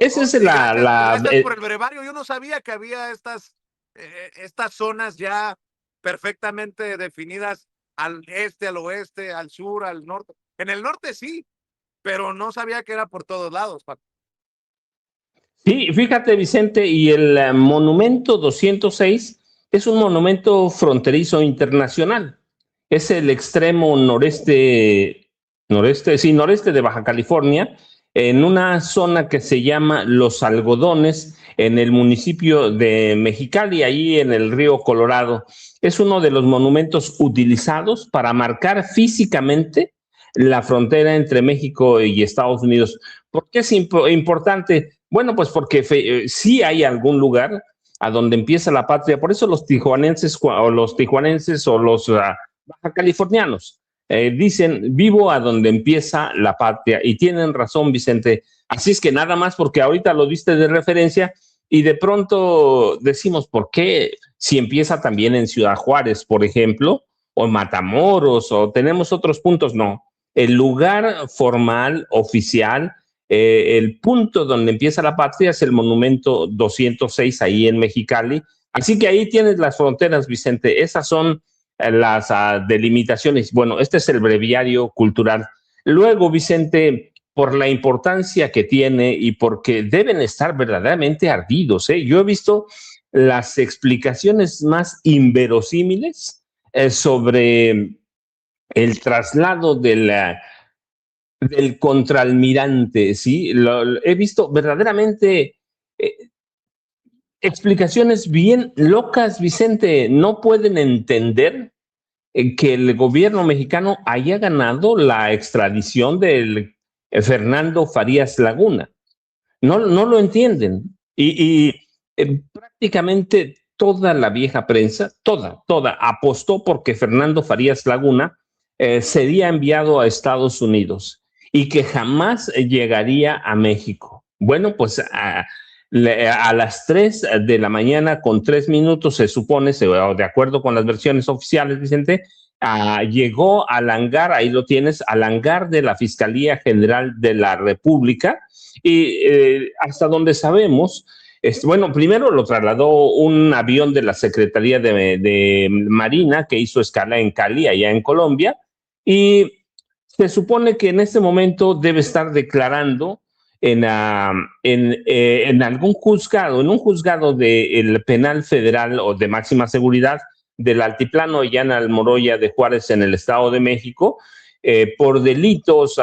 Esa Ok, es gracias, gracias por el brevario. Yo no sabía que había estas zonas ya perfectamente definidas al este, al oeste, al sur, al norte. En el norte sí, pero no sabía que era por todos lados, Paco. Sí, fíjate, Vicente, y el monumento 206 es un monumento fronterizo internacional. Es el extremo noreste de Baja California, en una zona que se llama Los Algodones, en el municipio de Mexicali, ahí en el río Colorado. Es uno de los monumentos utilizados para marcar físicamente la frontera entre México y Estados Unidos. ¿Por qué es importante? Bueno, pues porque sí hay algún lugar a donde empieza la patria. Por eso los baja californianos dicen, vivo a donde empieza la patria. Y tienen razón, Vicente. Así es que nada más porque ahorita lo diste de referencia y de pronto decimos, ¿por qué si empieza también en Ciudad Juárez, por ejemplo, o en Matamoros, o tenemos otros puntos? No. El lugar formal, oficial, el punto donde empieza la patria es el monumento 206 ahí en Mexicali. Así que ahí tienes las fronteras, Vicente. Esas son las delimitaciones. Bueno, este es el breviario cultural. Luego, Vicente, por la importancia que tiene y porque deben estar verdaderamente ardidos. Yo he visto las explicaciones más inverosímiles sobre el traslado del contraalmirante, ¿sí? He visto verdaderamente eh, explicaciones bien locas, Vicente. No pueden entender que el gobierno mexicano haya ganado la extradición del Fernando Farías Laguna. No, no lo entienden. Prácticamente toda la vieja prensa, toda, apostó porque Fernando Farías Laguna sería enviado a Estados Unidos y que jamás llegaría a México. Bueno, pues a las 3 de la mañana con 3 minutos se supone, de acuerdo con las versiones oficiales, Vicente, llegó al hangar, ahí lo tienes, al hangar de la Fiscalía General de la República y hasta donde sabemos, bueno, primero lo trasladó un avión de la Secretaría de Marina que hizo escala en Cali, allá en Colombia, y se supone que en este momento debe estar declarando en algún juzgado, en un juzgado del penal federal o de máxima seguridad del altiplano Llana Almoroya de Juárez en el Estado de México, por delitos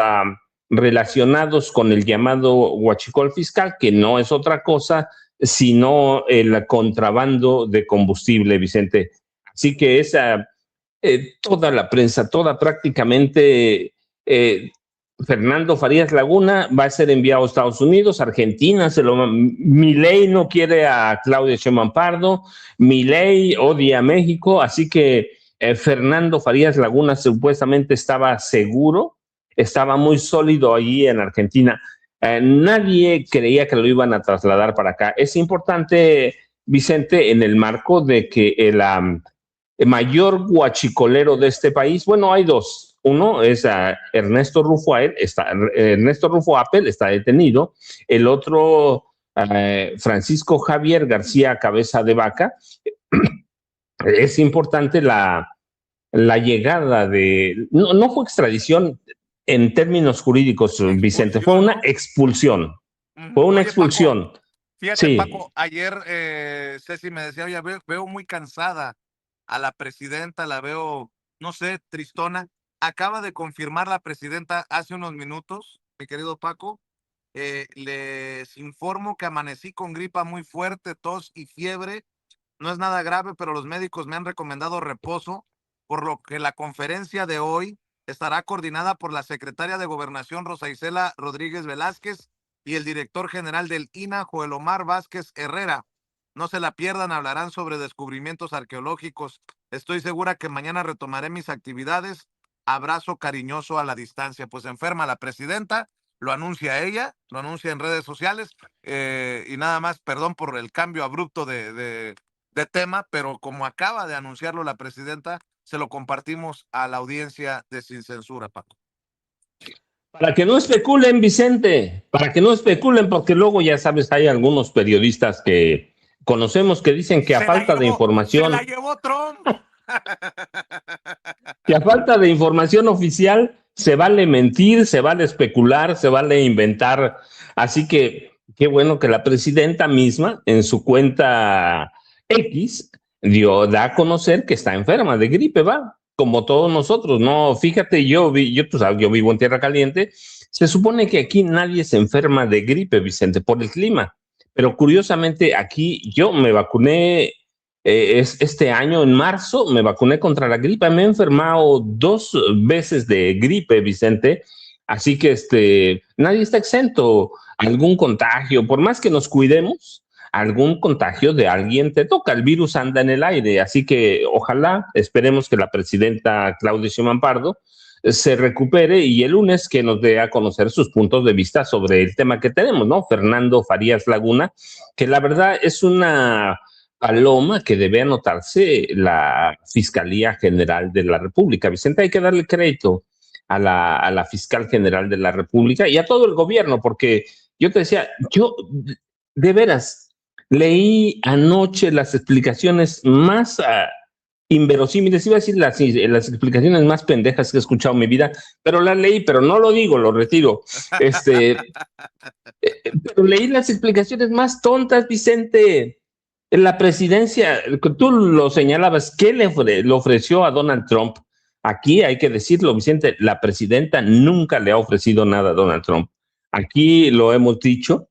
relacionados con el llamado huachicol fiscal, que no es otra cosa sino el contrabando de combustible, Vicente. Así que esa, toda la prensa, toda prácticamente, Fernando Farías Laguna va a ser enviado a Estados Unidos, Argentina, Milei no quiere a Claudia Sheinbaum Pardo, Milei odia a México, así que Fernando Farías Laguna supuestamente estaba seguro, estaba muy sólido allí en Argentina. Nadie creía que lo iban a trasladar para acá. Es importante, Vicente, en el marco de que el mayor guachicolero de este país, bueno, hay dos. Uno es Ernesto Rufo, Ernesto Rufo Apel está detenido. El otro, Francisco Javier García Cabeza de Vaca. Es importante la llegada de... No, no fue extradición en términos jurídicos, Vicente, fue Expulsión, una ¿no? expulsión. Fue una Oye, Paco, expulsión. fíjate, Sí. Paco, ayer Ceci me decía, oye, veo muy cansada a la presidenta, la veo, no sé, tristona. Acaba de confirmar la presidenta hace unos minutos, mi querido Paco. Les informo que amanecí con gripa muy fuerte, tos y fiebre. No es nada grave, pero los médicos me han recomendado reposo, por lo que la conferencia de hoy estará coordinada por la secretaria de Gobernación, Rosa Isela Rodríguez Velázquez, y el director general del INAH, Joel Omar Vázquez Herrera. No se la pierdan, hablarán sobre descubrimientos arqueológicos. Estoy segura que mañana retomaré mis actividades. Abrazo cariñoso a la distancia. Pues enferma la presidenta, lo anuncia ella, lo anuncia en redes sociales, y nada más, perdón por el cambio abrupto de tema, pero como acaba de anunciarlo la presidenta, se lo compartimos a la audiencia de Sin Censura, Paco. Para que no especulen, Vicente, para que no especulen, porque luego ya sabes, hay algunos periodistas que conocemos que dicen que a falta de Se la información, llevó Trump. que a falta de información oficial se vale mentir, se vale especular, se vale inventar. Así que qué bueno que la presidenta misma en su cuenta X da a conocer que está enferma de gripe, va, como todos nosotros, ¿no? Fíjate, tú sabes, yo vivo en Tierra Caliente, se supone que aquí nadie se enferma de gripe, Vicente, por el clima, pero curiosamente aquí yo me vacuné este año, en marzo, me vacuné contra la gripe. Me he enfermado 2 veces de gripe, Vicente. Así que nadie está exento. Algún contagio, por más que nos cuidemos, algún contagio de alguien te toca. El virus anda en el aire. Así que ojalá, esperemos que la presidenta Claudia Sheinbaum Pardo se recupere y el lunes que nos dé a conocer sus puntos de vista sobre el tema que tenemos, ¿no? Fernando Farías Laguna, que la verdad es una paloma que debe anotarse la Fiscalía General de la República. Vicente, hay que darle crédito a la Fiscal General de la República y a todo el gobierno, porque yo te decía, yo de veras leí anoche las explicaciones más inverosímiles, iba a decir las explicaciones más pendejas que he escuchado en mi vida, pero las leí, pero no lo digo, lo retiro. Pero leí las explicaciones más tontas, Vicente. La presidencia, tú lo señalabas, ¿qué le ofreció a Donald Trump? Aquí hay que decirlo, Vicente, la presidenta nunca le ha ofrecido nada a Donald Trump. Aquí lo hemos dicho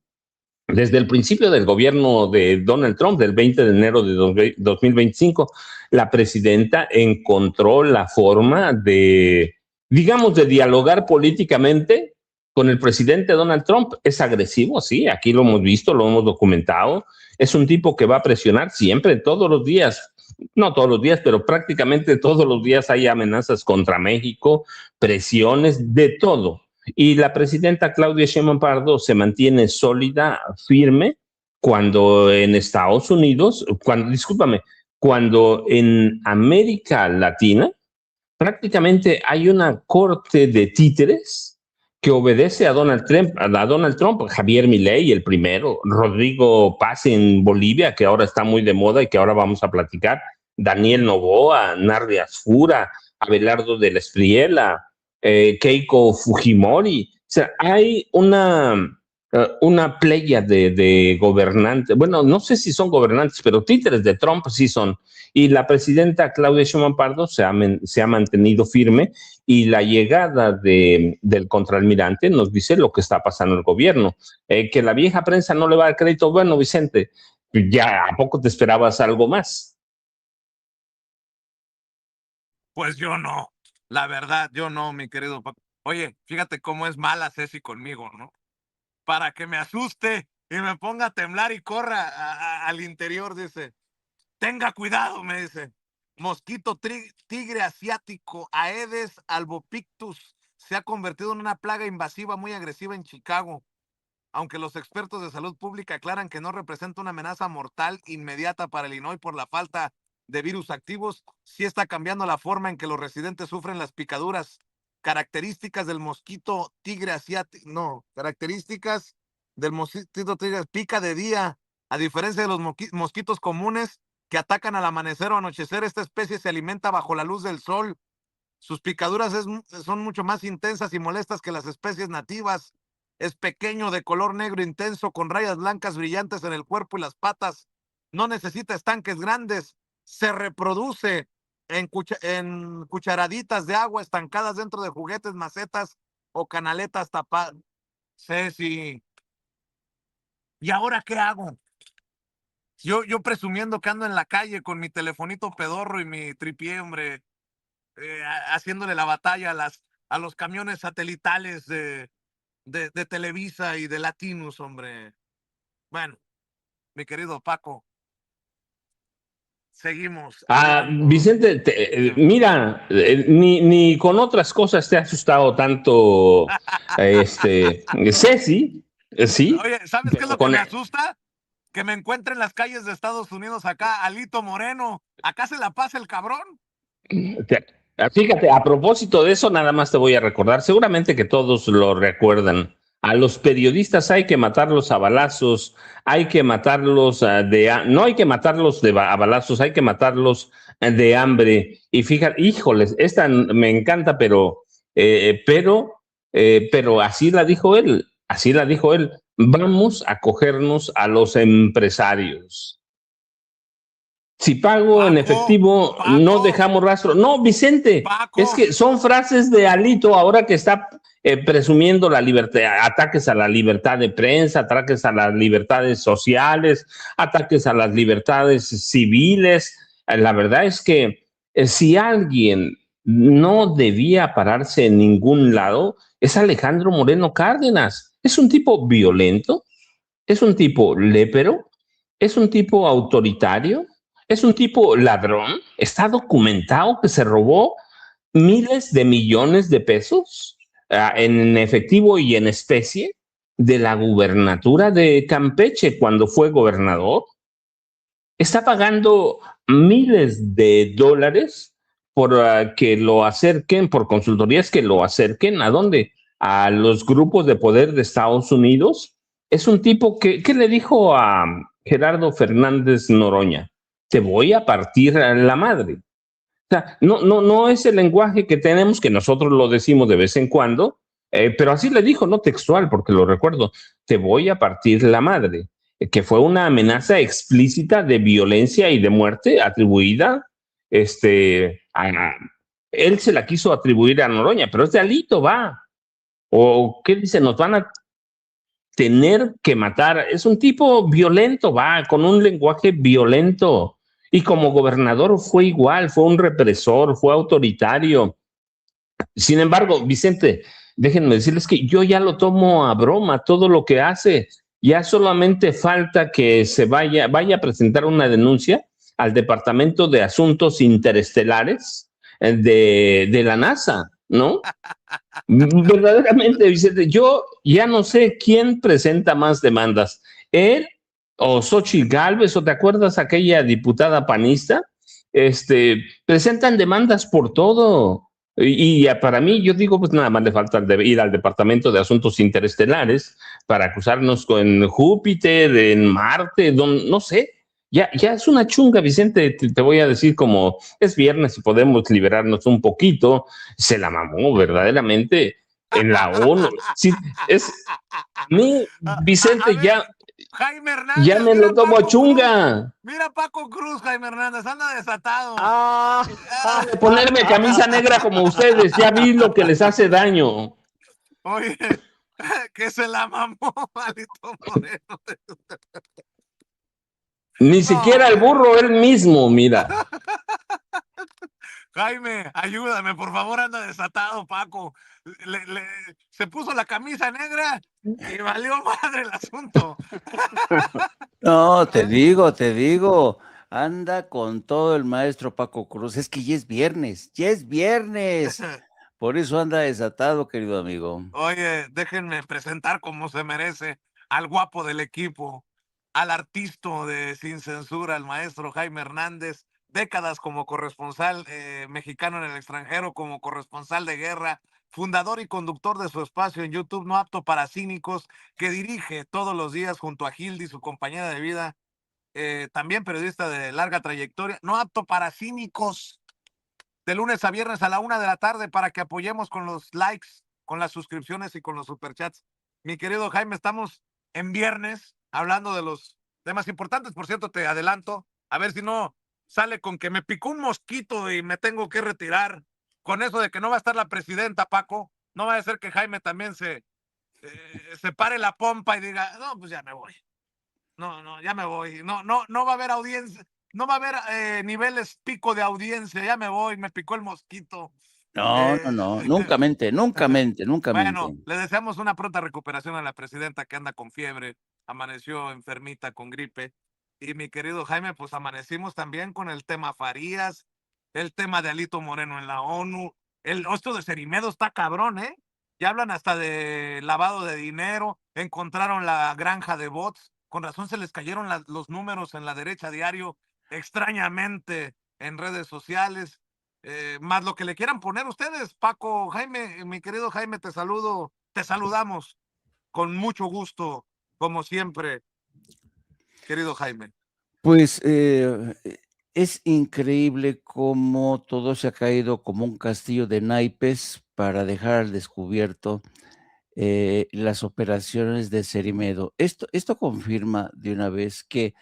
desde el principio del gobierno de Donald Trump, del 20 de enero de 2025, la presidenta encontró la forma de, digamos, de dialogar políticamente con el presidente Donald Trump. Es agresivo, sí, aquí lo hemos visto, lo hemos documentado. Es un tipo que va a presionar siempre, todos los días. No todos los días, pero prácticamente todos los días hay amenazas contra México, presiones, de todo. Y la presidenta Claudia Sheinbaum Pardo se mantiene sólida, firme, cuando en Estados Unidos, discúlpame, cuando en América Latina prácticamente hay una corte de títeres que obedece a Donald Trump, Javier Milei, el primero, Rodrigo Paz en Bolivia, que ahora está muy de moda y que ahora vamos a platicar, Daniel Noboa, Nardi Asfura, Abelardo de la Espriella, Keiko Fujimori. O sea, hay una playa de gobernantes, bueno, no sé si son gobernantes, pero títeres de Trump sí son. Y la presidenta Claudia Sheinbaum Pardo se ha mantenido firme y la llegada del contraalmirante nos dice lo que está pasando en el gobierno. Que la vieja prensa no le va a dar crédito. Bueno, Vicente, ya ¿a poco te esperabas algo más? Pues yo no, la verdad, yo no, mi querido Paco. Oye, fíjate cómo es mala Ceci conmigo, ¿no? Para que me asuste y me ponga a temblar y corra al interior, dice. Tenga cuidado, me dice. Mosquito tigre asiático Aedes albopictus se ha convertido en una plaga invasiva muy agresiva en Chicago. Aunque los expertos de salud pública aclaran que no representa una amenaza mortal inmediata para Illinois por la falta de virus activos, sí está cambiando la forma en que los residentes sufren las picaduras. Características del mosquito tigre asiático, no, características del mosquito tigre, pica de día, a diferencia de los mosquitos comunes que atacan al amanecer o anochecer, esta especie se alimenta bajo la luz del sol. Sus picaduras son mucho más intensas y molestas que las especies nativas. Es pequeño, de color negro intenso, con rayas blancas brillantes en el cuerpo y las patas. No necesita estanques grandes. Se reproduce en cucharaditas de agua estancadas dentro de juguetes, macetas o canaletas tapadas. Ceci, ¿y ahora qué hago? Yo presumiendo que ando en la calle con mi telefonito pedorro y mi tripié, hombre, haciéndole la batalla a los camiones satelitales de Televisa y de Latinos, hombre. Bueno, mi querido Paco, seguimos hablando. Vicente, mira, ni con otras cosas te ha asustado tanto Ceci, sí, Oye, ¿sabes qué es pero lo que con me asusta? Que me encuentre en las calles de Estados Unidos acá, Alito Moreno. Acá se la pasa el cabrón. Fíjate, a propósito de eso, nada más te voy a recordar, seguramente que todos lo recuerdan. A los periodistas hay que matarlos a balazos, hay que matarlos no hay que matarlos a balazos, hay que matarlos de hambre. Y fíjate, híjoles, esta me encanta, pero así la dijo él, así la dijo él. Vamos a cogernos a los empresarios. Si pago en Paco, efectivo, no Paco, dejamos rastro. No, Vicente, es Paco. que son frases de Alito ahora que está presumiendo la libertad, ataques a la libertad de prensa, ataques a las libertades sociales, ataques a las libertades civiles. La verdad es que si alguien no debía pararse en ningún lado, es Alejandro Moreno Cárdenas. Es un tipo violento, es un tipo lépero, es un tipo autoritario, es un tipo ladrón. Está documentado que se robó miles de millones de pesos en efectivo y en especie de la gubernatura de Campeche cuando fue gobernador. Está pagando miles de dólares por que lo acerquen, por consultorías que lo acerquen. ¿A dónde? A los grupos de poder de Estados Unidos. Es un tipo que le dijo a Gerardo Fernández Noroña, te voy a partir a la madre. O sea, no es el lenguaje que tenemos, que nosotros lo decimos de vez en cuando, pero así le dijo, no textual, porque lo recuerdo, te voy a partir la madre, que fue una amenaza explícita de violencia y de muerte atribuida, a, él se la quiso atribuir a Noroña, pero es de Alito, va. O qué dice, nos van a tener que matar. Es un tipo violento, va, con un lenguaje violento. Y como gobernador fue igual, fue un represor, fue autoritario. Sin embargo, Vicente, déjenme decirles que yo ya lo tomo a broma, todo lo que hace. Ya solamente falta que vaya a presentar una denuncia al Departamento de Asuntos Interestelares de la NASA, ¿no? Verdaderamente, Vicente, yo ya no sé quién presenta más demandas, él o Xochitl Gálvez, o te acuerdas aquella diputada panista, presentan demandas por todo. Y para mí, yo digo, pues nada más le falta ir al Departamento de Asuntos Interestelares para acusarnos con Júpiter, en Marte, no sé. Ya es una chunga, Vicente, te voy a decir como es viernes y podemos liberarnos un poquito, se la mamó verdaderamente en la ONU. Sí, a mí, A Vicente, ver, Jaime ya Hernández, me mira lo tomo Paco Cruz. chunga. Mira Paco Cruz, Jaime Hernández, anda desatado. Ah, De ponerme camisa negra como ustedes, ya vi lo que les hace daño. Oye, que se la mamó Alito Moreno. Ni No, siquiera el hombre. burro él mismo, mira. Jaime, ayúdame, por favor, anda desatado, Paco. Se puso la camisa negra y valió madre el asunto. no, te digo, anda con todo el maestro Paco Cruz. Es que ya es viernes. Por eso anda desatado, querido amigo. Oye, déjenme presentar como se merece al guapo del equipo, al artista de Sin Censura, al maestro Jaime Hernández, décadas como corresponsal mexicano en el extranjero, como corresponsal de guerra, fundador y conductor de su espacio en YouTube No Apto para Cínicos, que dirige todos los días junto a Hildy, su compañera de vida, también periodista de larga trayectoria, No Apto para Cínicos, de lunes a viernes a la 1 de la tarde para que apoyemos con los likes, con las suscripciones y con los superchats. Mi querido Jaime, estamos en viernes hablando de los temas importantes. Por cierto, te adelanto, a ver si no sale con que me picó un mosquito y me tengo que retirar. Con eso de que no va a estar la presidenta, Paco, no va a ser que Jaime también se pare la pompa y diga, no, pues ya me voy. No, ya me voy. No va a haber audiencia, no va a haber niveles pico de audiencia. Ya me voy, me picó el mosquito. No, nunca mente, nunca mente, nunca Bueno, mente. le deseamos una pronta recuperación a la presidenta que anda con fiebre, amaneció enfermita con gripe. Y mi querido Jaime, pues amanecimos también con el tema Farías, el tema de Alito Moreno en la ONU. Esto de Cerimedo está cabrón, ¿eh? Ya hablan hasta de lavado de dinero, encontraron la granja de bots. Con razón se les cayeron los números en la derecha diario, extrañamente en redes sociales. más lo que le quieran poner ustedes, Paco, Jaime, mi querido Jaime, te saludamos con mucho gusto, como siempre, querido Jaime. Pues es increíble cómo todo se ha caído como un castillo de naipes para dejar al descubierto las operaciones de Cerimedo. Esto confirma de una vez que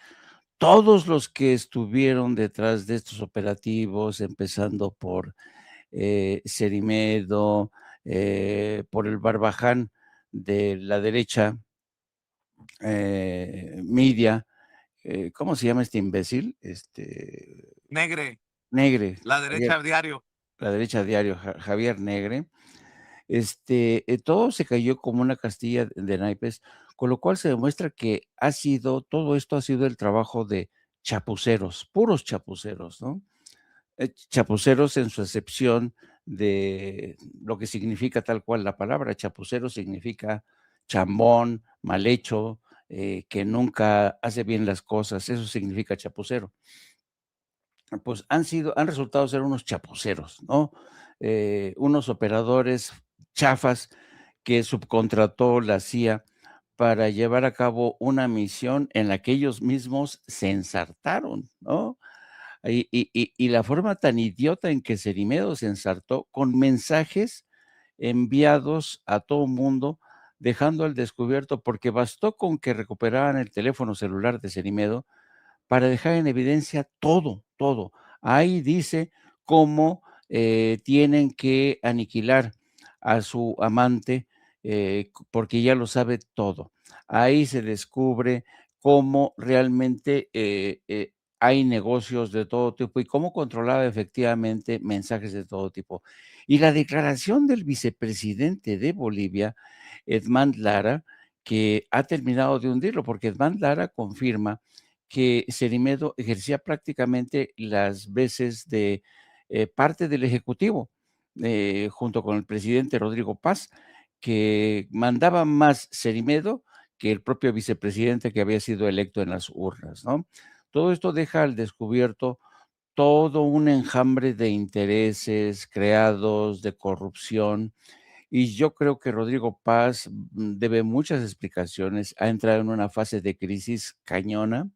todos los que estuvieron detrás de estos operativos, empezando por Cerimedo, por el Barbaján de la derecha, Media, ¿cómo se llama este imbécil? Negre, Negre, la Javier, derecha diario. la derecha diario, Javier Negre. Todo se cayó como una castilla de naipes, con lo cual se demuestra que todo esto ha sido el trabajo de chapuceros, puros chapuceros, ¿no? Chapuceros en su acepción de lo que significa tal cual la palabra. Chapucero significa chambón, mal hecho, que nunca hace bien las cosas, eso significa chapucero. Pues han resultado ser unos chapuceros, ¿no? Unos operadores chafas que subcontrató la CIA para llevar a cabo una misión en la que ellos mismos se ensartaron, ¿no? Y la forma tan idiota en que Cerimedo se ensartó con mensajes enviados a todo mundo, dejando al descubierto, porque bastó con que recuperaran el teléfono celular de Cerimedo para dejar en evidencia todo, todo. Ahí dice cómo tienen que aniquilar a su amante porque ya lo sabe todo. Ahí se descubre cómo realmente hay negocios de todo tipo y cómo controlaba efectivamente mensajes de todo tipo. Y la declaración del vicepresidente de Bolivia, Edmond Lara, que ha terminado de hundirlo, porque Edmond Lara confirma que Cerimedo ejercía prácticamente las veces de parte del Ejecutivo, junto con el presidente Rodrigo Paz, que mandaba más Cerimedo que el propio vicepresidente que había sido electo en las urnas, ¿no? Todo esto deja al descubierto todo un enjambre de intereses creados, de corrupción, y yo creo que Rodrigo Paz debe muchas explicaciones, ha entrado en una fase de crisis cañona,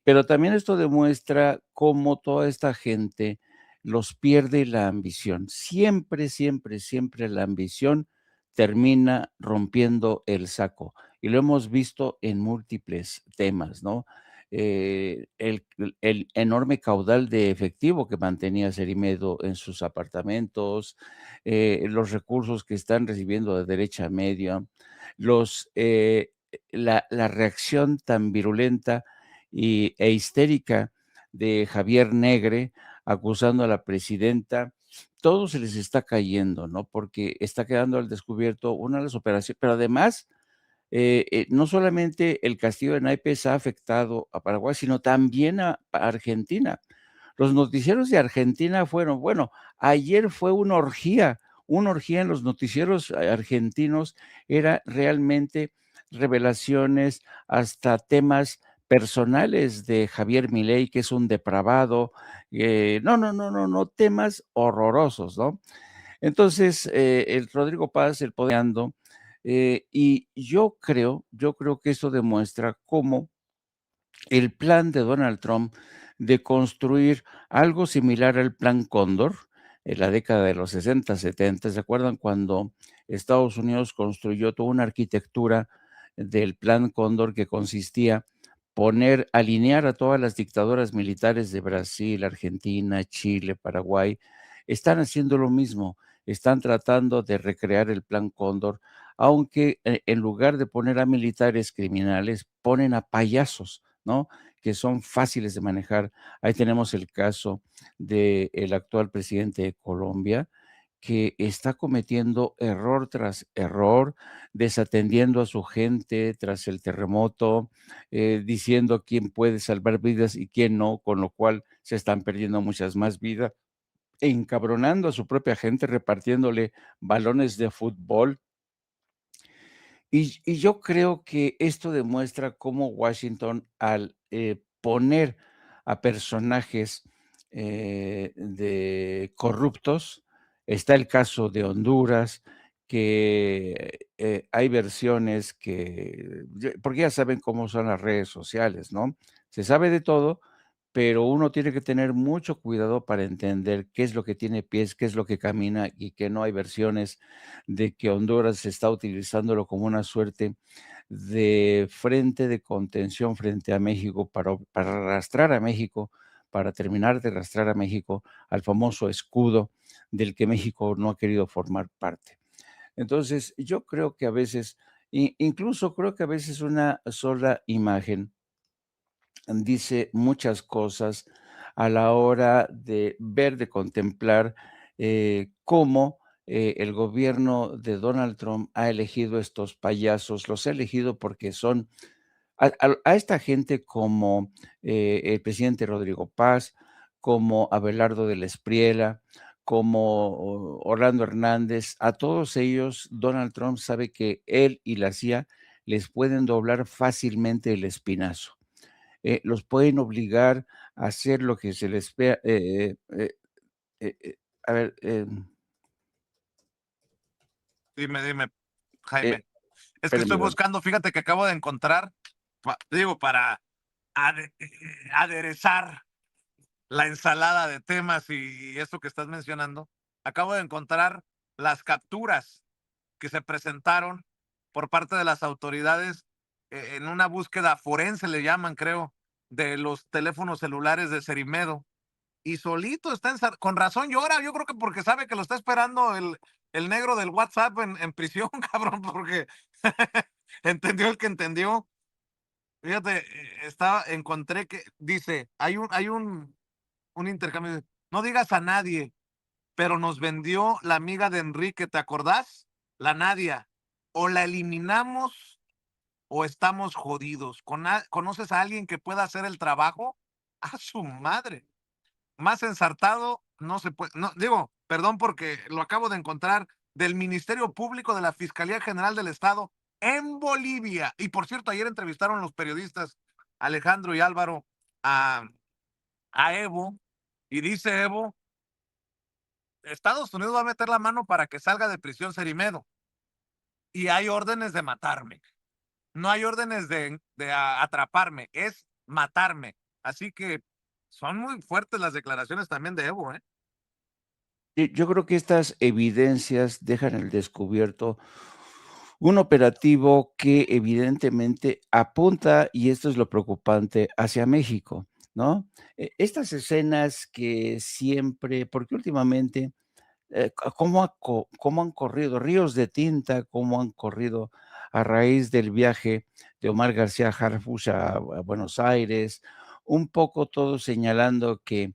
pero también esto demuestra cómo toda esta gente los pierde la ambición. Siempre, siempre, siempre la ambición termina rompiendo el saco. Y lo hemos visto en múltiples temas, ¿no? El enorme caudal de efectivo que mantenía Cerimedo en sus apartamentos, los recursos que están recibiendo de derecha media, la reacción tan virulenta e histérica de Javier Negre acusando a la presidenta, todo se les está cayendo, ¿no? Porque está quedando al descubierto una de las operaciones, pero además, no solamente el castillo de naipes ha afectado a Paraguay, sino también a Argentina. Los noticieros de Argentina fueron, bueno, ayer fue una orgía en los noticieros argentinos, era realmente revelaciones hasta temas personales de Javier Milei, que es un depravado, no, no, no, no, no, temas horrorosos, ¿no? Entonces, el Rodrigo Paz, el podeando, y yo creo que eso demuestra cómo el plan de Donald Trump de construir algo similar al Plan Cóndor en la década de los 60, 70. ¿Se acuerdan cuando Estados Unidos construyó toda una arquitectura del Plan Cóndor que consistía alinear a todas las dictaduras militares de Brasil, Argentina, Chile, Paraguay? Están haciendo lo mismo, están tratando de recrear el Plan Cóndor, aunque en lugar de poner a militares criminales, ponen a payasos, ¿no? Que son fáciles de manejar. Ahí tenemos el caso del actual presidente de Colombia, que está cometiendo error tras error, desatendiendo a su gente tras el terremoto, diciendo quién puede salvar vidas y quién no, con lo cual se están perdiendo muchas más vidas, encabronando a su propia gente, repartiéndole balones de fútbol. Y yo creo que esto demuestra cómo Washington, al poner a personajes de corruptos. Está el caso de Honduras, que hay versiones porque ya saben cómo son las redes sociales, ¿no? Se sabe de todo, pero uno tiene que tener mucho cuidado para entender qué es lo que tiene pies, qué es lo que camina y que no hay versiones de que Honduras está utilizándolo como una suerte de frente de contención frente a México para arrastrar a México, para terminar de arrastrar a México al famoso escudo del que México no ha querido formar parte. Entonces, yo creo que a veces, incluso creo que a veces una sola imagen dice muchas cosas a la hora de ver, de contemplar cómo el gobierno de Donald Trump ha elegido estos payasos, los ha elegido porque son a esta gente como el presidente Rodrigo Paz, como Abelardo de la Espriella, como Orlando Hernández, a todos ellos Donald Trump sabe que él y la CIA les pueden doblar fácilmente el espinazo. Los pueden obligar a hacer lo que se les vea. A ver, Dime, eh, Jaime. Es que estoy espérame, buscando, fíjate que acabo de encontrar, para aderezar la ensalada de temas y esto que estás mencionando, acabo de encontrar las capturas que se presentaron por parte de las autoridades en una búsqueda forense, le llaman, creo, de los teléfonos celulares de Cerimedo. Y solito está con razón llora, yo creo que porque sabe que lo está esperando el negro del WhatsApp en prisión, cabrón, porque entendió el que entendió. Fíjate, encontré que dice, un intercambio, no digas a nadie, pero nos vendió la amiga de Enrique, ¿te acordás? La Nadia. O la eliminamos o estamos jodidos. ¿Conoces a alguien que pueda hacer el trabajo? A su madre. Más ensartado no se puede. No, digo, perdón porque lo acabo de encontrar del Ministerio Público de la Fiscalía General del Estado en Bolivia. Y por cierto, ayer entrevistaron los periodistas Alejandro y Álvaro a, a Evo. Y dice Evo, Estados Unidos va a meter la mano para que salga de prisión Cerimedo. Y hay órdenes de matarme. No hay órdenes de atraparme, es matarme. Así que son muy fuertes las declaraciones también de Evo, ¿eh? yo creo que estas evidencias dejan al descubierto un operativo que evidentemente apunta, y esto es lo preocupante, hacia México, ¿no? Estas escenas que siempre, porque últimamente cómo han corrido ríos de tinta, cómo han corrido a raíz del viaje de Omar García Harfuch a Buenos Aires, un poco todos señalando que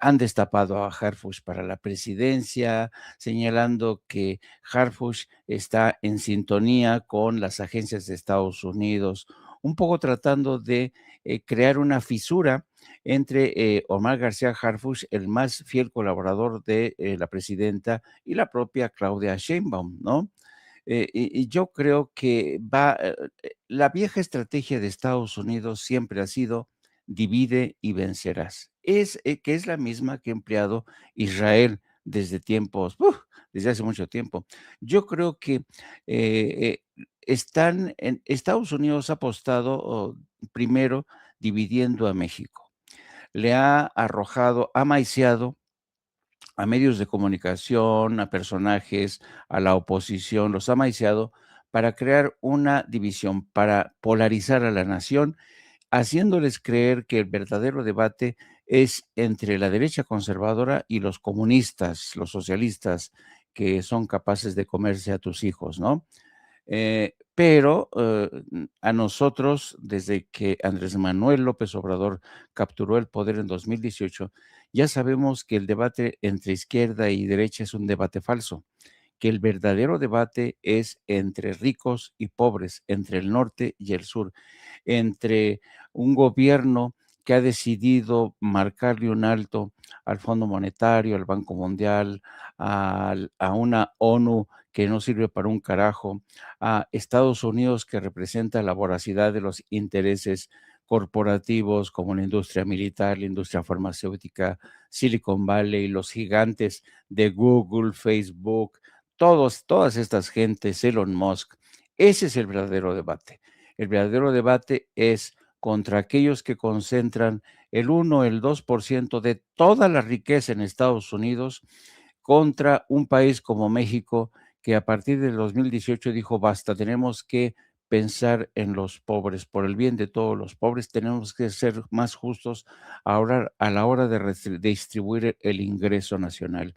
han destapado a Harfuch para la presidencia, señalando que Harfuch está en sintonía con las agencias de Estados Unidos, un poco tratando de crear una fisura entre Omar García Harfuch, el más fiel colaborador de la presidenta, y la propia Claudia Sheinbaum, ¿no? Y yo creo que la vieja estrategia de Estados Unidos siempre ha sido divide y vencerás. Que es la misma que ha empleado Israel desde desde hace mucho tiempo. Yo creo que Estados Unidos ha apostado primero dividiendo a México, le ha arrojado, ha maiciado a medios de comunicación, a personajes, a la oposición, los ha maiciado para crear una división, para polarizar a la nación, haciéndoles creer que el verdadero debate es entre la derecha conservadora y los comunistas, los socialistas, que son capaces de comerse a tus hijos, ¿no? Pero a nosotros, desde que Andrés Manuel López Obrador capturó el poder en 2018, ya sabemos que el debate entre izquierda y derecha es un debate falso, que el verdadero debate es entre ricos y pobres, entre el norte y el sur, entre un gobierno que ha decidido marcarle un alto al Fondo Monetario, al Banco Mundial, a una ONU que no sirve para un carajo, a Estados Unidos que representa la voracidad de los intereses corporativos como la industria militar, la industria farmacéutica, Silicon Valley, los gigantes de Google, Facebook, todas estas gentes, Elon Musk. Ese es el verdadero debate. El verdadero debate es contra aquellos que concentran el 1, el 2% de toda la riqueza en Estados Unidos, contra un país como México, que a partir del 2018 dijo, basta, tenemos que pensar en los pobres, por el bien de todos los pobres, tenemos que ser más justos ahora a la hora de distribuir el ingreso nacional.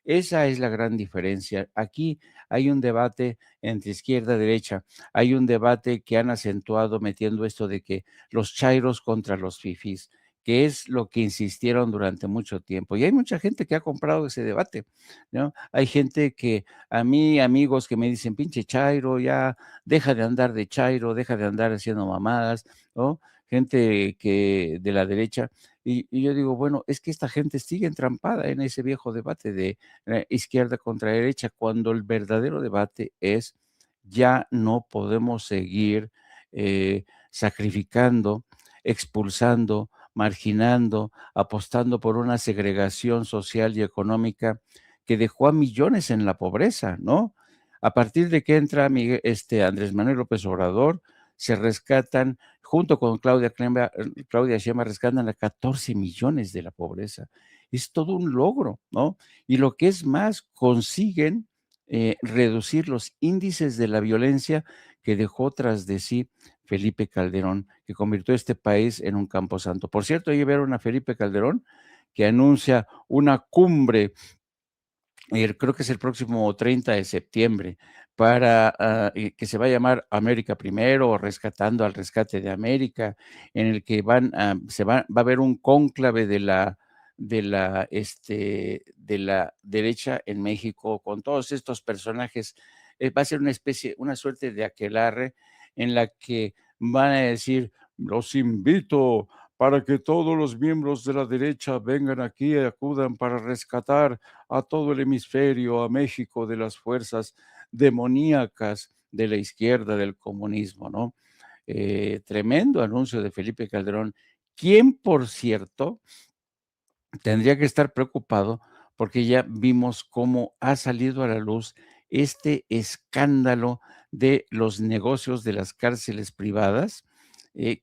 Esa es la gran diferencia. Aquí hay un debate entre izquierda y derecha, hay un debate que han acentuado metiendo esto de que los chairos contra los fifís, que es lo que insistieron durante mucho tiempo. Y hay mucha gente que ha comprado ese debate, ¿no? Hay gente que, a mí, amigos que me dicen, pinche chairo, ya deja de andar de chairo, deja de andar haciendo mamadas, ¿no? Gente que de la derecha. Y yo digo, bueno, es que esta gente sigue entrampada en ese viejo debate de izquierda contra derecha, cuando el verdadero debate es, ya no podemos seguir sacrificando, expulsando, marginando, apostando por una segregación social y económica que dejó a millones en la pobreza, ¿no? A partir de que entra Andrés Manuel López Obrador, se rescatan, junto con Claudia Sheinbaum, rescatan a 14 millones de la pobreza. Es todo un logro, ¿no? Y lo que es más, consiguen reducir los índices de la violencia que dejó tras de sí Felipe Calderón, que convirtió este país en un camposanto. Por cierto, ahí vieron a Felipe Calderón, que anuncia una cumbre, creo que es el próximo 30 de septiembre, para que se va a llamar América Primero, o Rescatando al Rescate de América, en el que va a haber un cónclave de la derecha en México, con todos estos personajes. Va a ser una suerte de aquelarre en la que van a decir, los invito para que todos los miembros de la derecha vengan aquí y acudan para rescatar a todo el hemisferio, a México, de las fuerzas demoníacas de la izquierda, del comunismo, ¿no? Tremendo anuncio de Felipe Calderón, quien, por cierto, tendría que estar preocupado porque ya vimos cómo ha salido a la luz este escándalo de los negocios de las cárceles privadas,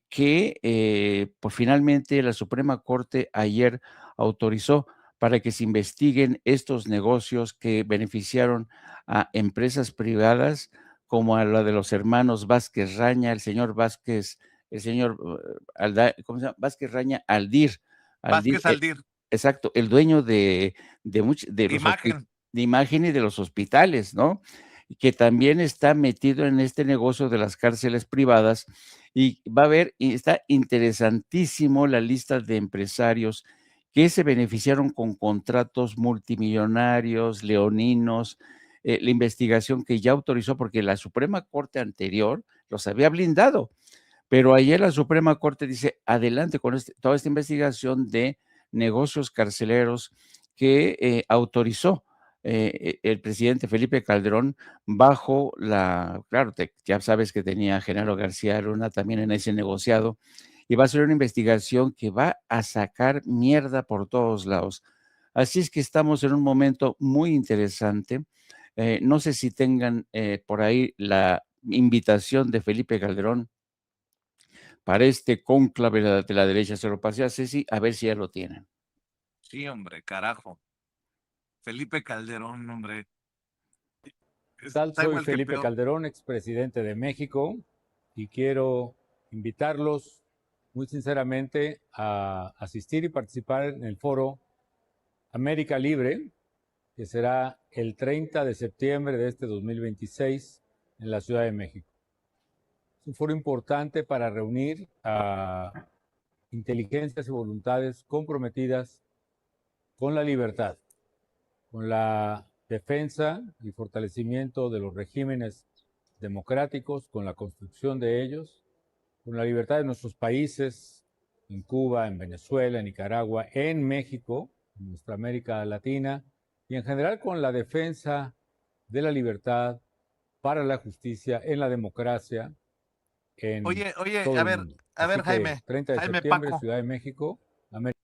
que pues finalmente la Suprema Corte ayer autorizó para que se investiguen estos negocios que beneficiaron a empresas privadas como a la de los hermanos Vázquez Raña, el señor ¿cómo se llama? Vázquez Raña Aldir, Vázquez Aldir. exacto, el dueño de Imagen. de Imagen y de los hospitales, ¿no? Que también está metido en este negocio de las cárceles privadas, y va a haber, y está interesantísimo la lista de empresarios que se beneficiaron con contratos multimillonarios, leoninos, la investigación que ya autorizó, porque la Suprema Corte anterior los había blindado, pero ayer la Suprema Corte dice, adelante con toda esta investigación de negocios carceleros que autorizó el presidente Felipe Calderón bajo claro, ya sabes que tenía a Genaro García Luna también en ese negociado, y va a ser una investigación que va a sacar mierda por todos lados. Así es que estamos en un momento muy interesante. No sé si tengan por ahí la invitación de Felipe Calderón para este cónclave de la derecha. Se lo pasé a Ceci, a ver si ya lo tienen. Sí, hombre, carajo. Felipe Calderón, hombre. Soy Felipe Calderón, expresidente de México, y quiero invitarlos muy sinceramente a asistir y participar en el foro América Libre, que será el 30 de septiembre de este 2026 en la Ciudad de México. Es un foro importante para reunir a inteligencias y voluntades comprometidas con la libertad, con la defensa y fortalecimiento de los regímenes democráticos, con la construcción de ellos, con la libertad de nuestros países, en Cuba, en Venezuela, en Nicaragua, en México, en nuestra América Latina, y en general con la defensa de la libertad, para la justicia, en la democracia, en Oye, todo a el ver, mundo. A ver, Así que Jaime, 30 de Jaime septiembre, Paco, Ciudad de México, América.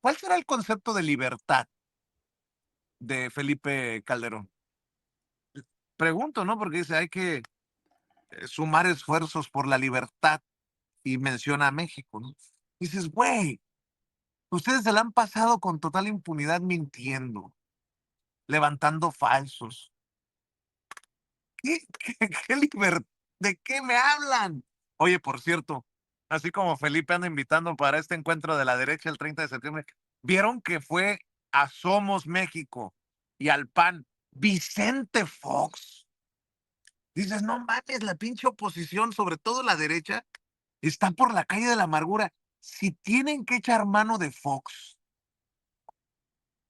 ¿cuál será el concepto de libertad de Felipe Calderón? Pregunto, ¿no? Porque dice, hay que sumar esfuerzos por la libertad y menciona a México, ¿no? Dices, güey, ustedes se la han pasado con total impunidad mintiendo, levantando falsos. ¿Qué libertad? ¿De qué me hablan? Oye, por cierto, así como Felipe anda invitando para este encuentro de la derecha el 30 de septiembre, ¿vieron que fue a Somos México y al PAN Vicente Fox? Dices, no mames, la pinche oposición, sobre todo la derecha, está por la calle de la amargura. Si tienen que echar mano de Fox,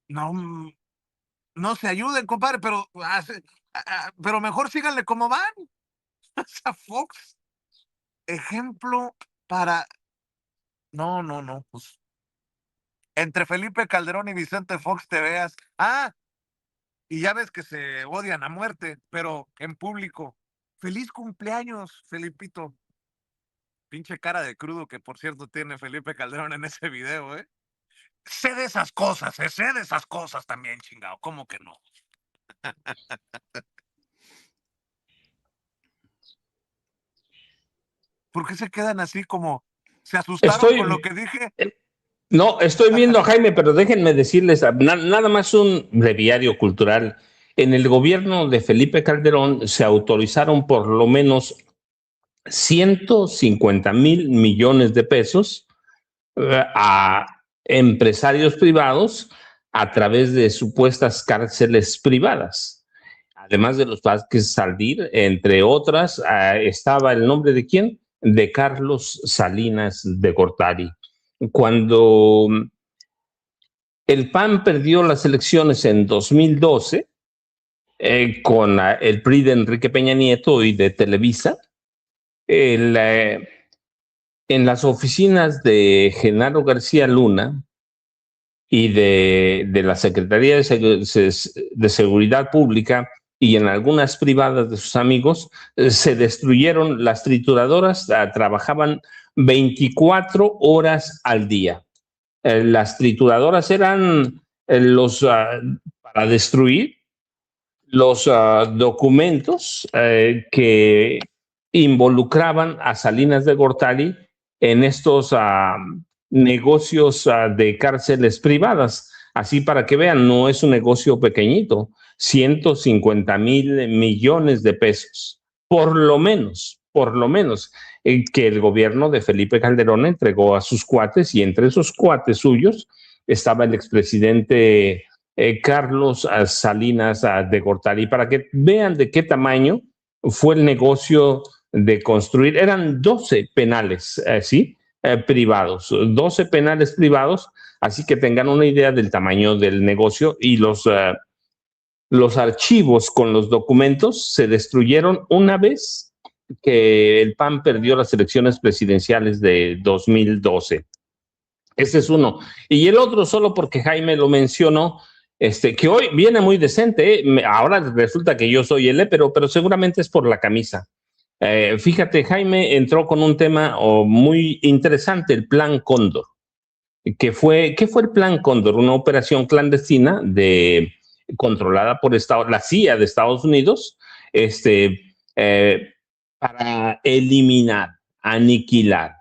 no, no se ayuden, compadre, pero mejor síganle como van. O sea, Fox, ejemplo para... No, no, no, pues entre Felipe Calderón y Vicente Fox te veas. Ah, y ya ves que se odian a muerte, pero en público. Feliz cumpleaños, Felipito. Pinche cara de crudo que por cierto tiene Felipe Calderón en ese video, ¿eh? Sé de esas cosas, sé de esas cosas también, chingado. ¿Cómo que no? ¿Por qué se quedan así como... ¿Se asustaron con lo que dije? No, estoy viendo a Jaime, pero déjenme decirles nada más un breviario cultural. En el gobierno de Felipe Calderón se autorizaron por lo menos 150,000 millones de pesos a empresarios privados a través de supuestas cárceles privadas. Además de los parques Saldir, entre otras, estaba el nombre de ¿quién? De Carlos Salinas de Gortari. Cuando el PAN perdió las elecciones en 2012 con el PRI de Enrique Peña Nieto y de Televisa, en las oficinas de Genaro García Luna y de la Secretaría de Seguridad Pública y en algunas privadas de sus amigos, se destruyeron las trituradoras, trabajaban 24 horas al día. Las trituradoras eran para destruir los documentos que involucraban a Salinas de Gortari en estos negocios de cárceles privadas. Así para que vean, no es un negocio pequeñito, 150,000 millones de pesos, por lo menos, que el gobierno de Felipe Calderón entregó a sus cuates, y entre esos cuates suyos estaba el expresidente Carlos Salinas de Gortari, para que vean de qué tamaño fue el negocio de construir. Eran 12 penales, ¿sí? Privados, 12 penales privados, así que tengan una idea del tamaño del negocio. Y los archivos con los documentos se destruyeron una vez que el PAN perdió las elecciones presidenciales de 2012. Ese es uno. Y el otro, solo porque Jaime lo mencionó, que hoy viene muy decente, ahora resulta que yo soy el pero seguramente es por la camisa. Fíjate, Jaime entró con un tema muy interesante, el Plan Cóndor. ¿Qué fue el Plan Cóndor? Una operación clandestina controlada por la CIA de Estados Unidos, para eliminar, aniquilar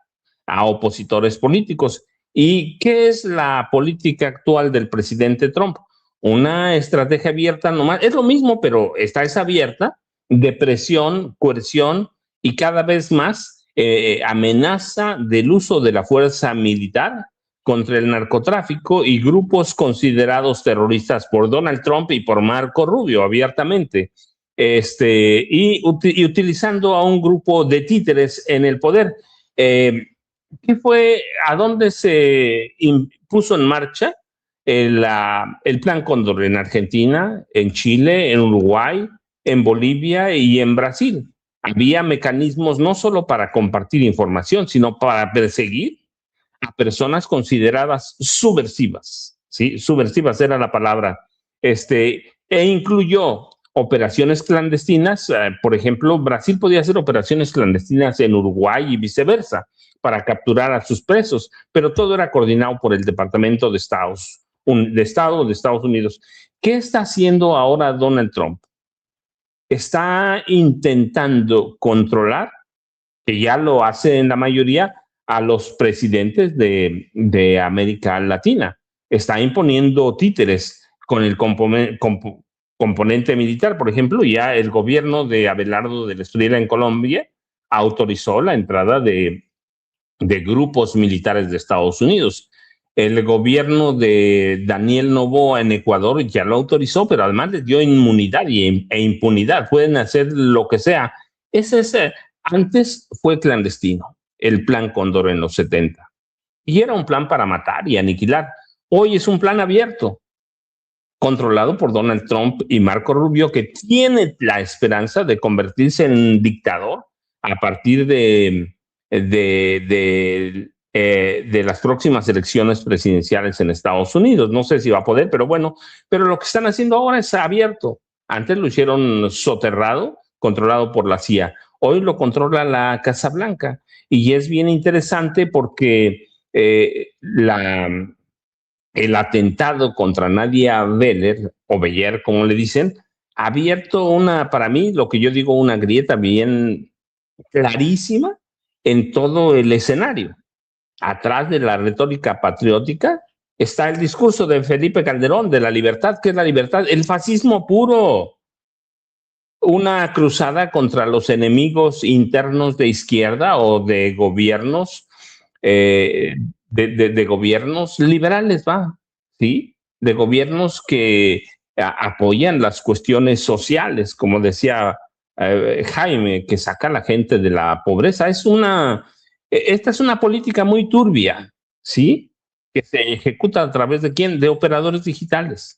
a opositores políticos. ¿Y qué es la política actual del presidente Trump? Una estrategia abierta nomás, es lo mismo, pero es abierta, de presión, coerción y cada vez más amenaza del uso de la fuerza militar contra el narcotráfico y grupos considerados terroristas por Donald Trump y por Marco Rubio abiertamente, y utilizando a un grupo de títeres en el poder. ¿Qué fue? ¿A dónde se puso en marcha el Plan Cóndor? En Argentina, en Chile, en Uruguay, en Bolivia y en Brasil. Había mecanismos no solo para compartir información, sino para perseguir a personas consideradas subversivas, ¿sí? Subversivas era la palabra, e incluyó operaciones clandestinas. Por ejemplo, Brasil podía hacer operaciones clandestinas en Uruguay y viceversa para capturar a sus presos, pero todo era coordinado por el Departamento de Estado de Estados Unidos. ¿Qué está haciendo ahora Donald Trump? Está intentando controlar, que ya lo hace en la mayoría, a los presidentes de América Latina. Está imponiendo títeres con el componente militar. Por ejemplo, ya el gobierno de Abelardo de la Espriella en Colombia autorizó la entrada de grupos militares de Estados Unidos. El gobierno de Daniel Noboa en Ecuador ya lo autorizó, pero además les dio inmunidad e impunidad. Pueden hacer lo que sea. Antes fue clandestino, el Plan Cóndor en los 70. Y era un plan para matar y aniquilar. Hoy es un plan abierto, controlado por Donald Trump y Marco Rubio, que tiene la esperanza de convertirse en dictador a partir de las próximas elecciones presidenciales en Estados Unidos. No sé si va a poder, pero bueno, pero lo que están haciendo ahora es abierto. Antes lo hicieron soterrado, controlado por la CIA. Hoy lo controla la Casa Blanca. Y es bien interesante porque el atentado contra Nadia Beller, o Beller, como le dicen, ha abierto para mí, lo que yo digo, una grieta bien clarísima en todo el escenario. Atrás de la retórica patriótica está el discurso de Felipe Calderón de la libertad. ¿Qué es la libertad? El fascismo puro. Una cruzada contra los enemigos internos de izquierda o de gobiernos, de gobiernos liberales, ¿sí? De gobiernos que apoyan las cuestiones sociales, como decía Jaime, que saca a la gente de la pobreza. Esta es una política muy turbia, ¿sí? Que se ejecuta a través de ¿quién? De operadores digitales,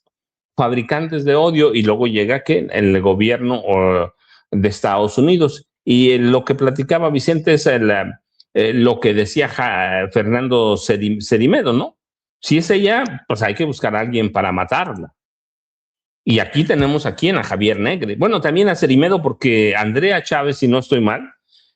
fabricantes de odio, y luego llega que el gobierno de Estados Unidos. Y lo que platicaba Vicente es lo que decía Fernando Cerimedo, ¿no? Si es ella, pues hay que buscar a alguien para matarla. Y aquí tenemos a Javier Negre. Bueno, también a Cerimedo, porque Andrea Chávez, si no estoy mal,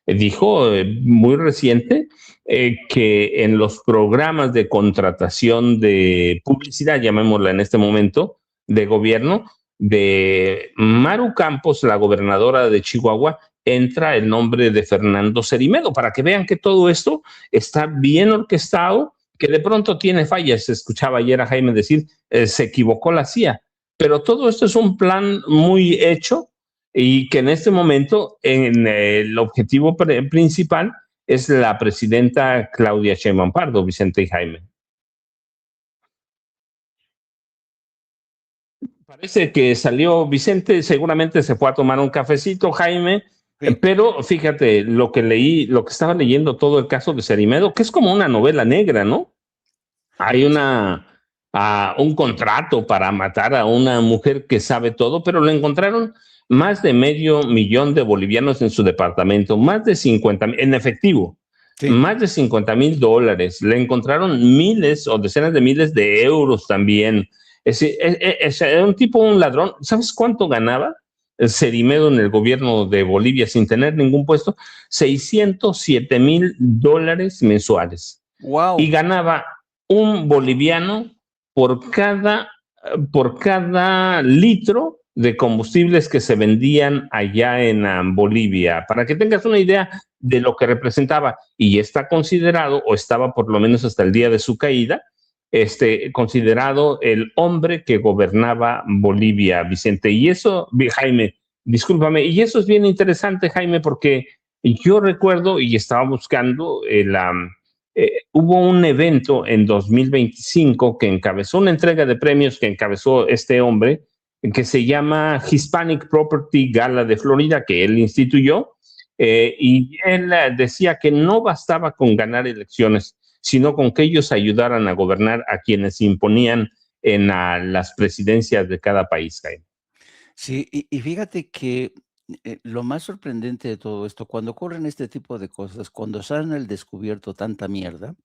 dijo muy reciente que en los programas de contratación de publicidad, llamémosla en este momento, de gobierno, de Maru Campos, la gobernadora de Chihuahua, entra el nombre de Fernando Cerimedo, para que vean que todo esto está bien orquestado, que de pronto tiene fallas. Escuchaba ayer a Jaime decir, se equivocó la CIA, pero todo esto es un plan muy hecho, y que en este momento el objetivo principal es la presidenta Claudia Sheinbaum Pardo, Vicente y Jaime. Parece que salió Vicente, seguramente se fue a tomar un cafecito, Jaime, sí. Pero fíjate, lo que estaba leyendo, todo el caso de Cerimedo, que es como una novela negra, ¿no? Hay un contrato para matar a una mujer que sabe todo, pero le encontraron más de $500,000 de bolivianos en su departamento, más de 50,000 en efectivo, sí. Más de $50,000. Le encontraron miles o decenas de miles de euros también. Es un tipo, un ladrón. ¿Sabes cuánto ganaba el Cerimedo en el gobierno de Bolivia sin tener ningún puesto? $607,000 mensuales. Wow. Y ganaba un boliviano por cada litro de combustibles que se vendían allá en Bolivia, para que tengas una idea de lo que representaba. Y está considerado, o estaba por lo menos hasta el día de su caída, considerado el hombre que gobernaba Bolivia, Vicente. Y eso, Jaime, discúlpame, y eso es bien interesante, Jaime, porque yo recuerdo y estaba buscando hubo un evento en 2025 que encabezó una entrega de premios que encabezó este hombre, que se llama Hispanic Property Gala de Florida, que él instituyó, y él decía que no bastaba con ganar elecciones, sino con que ellos ayudaran a gobernar a quienes imponían en las presidencias de cada país, Jaime. Sí, y fíjate que lo más sorprendente de todo esto, cuando ocurren este tipo de cosas, cuando salen al descubierto tanta mierda,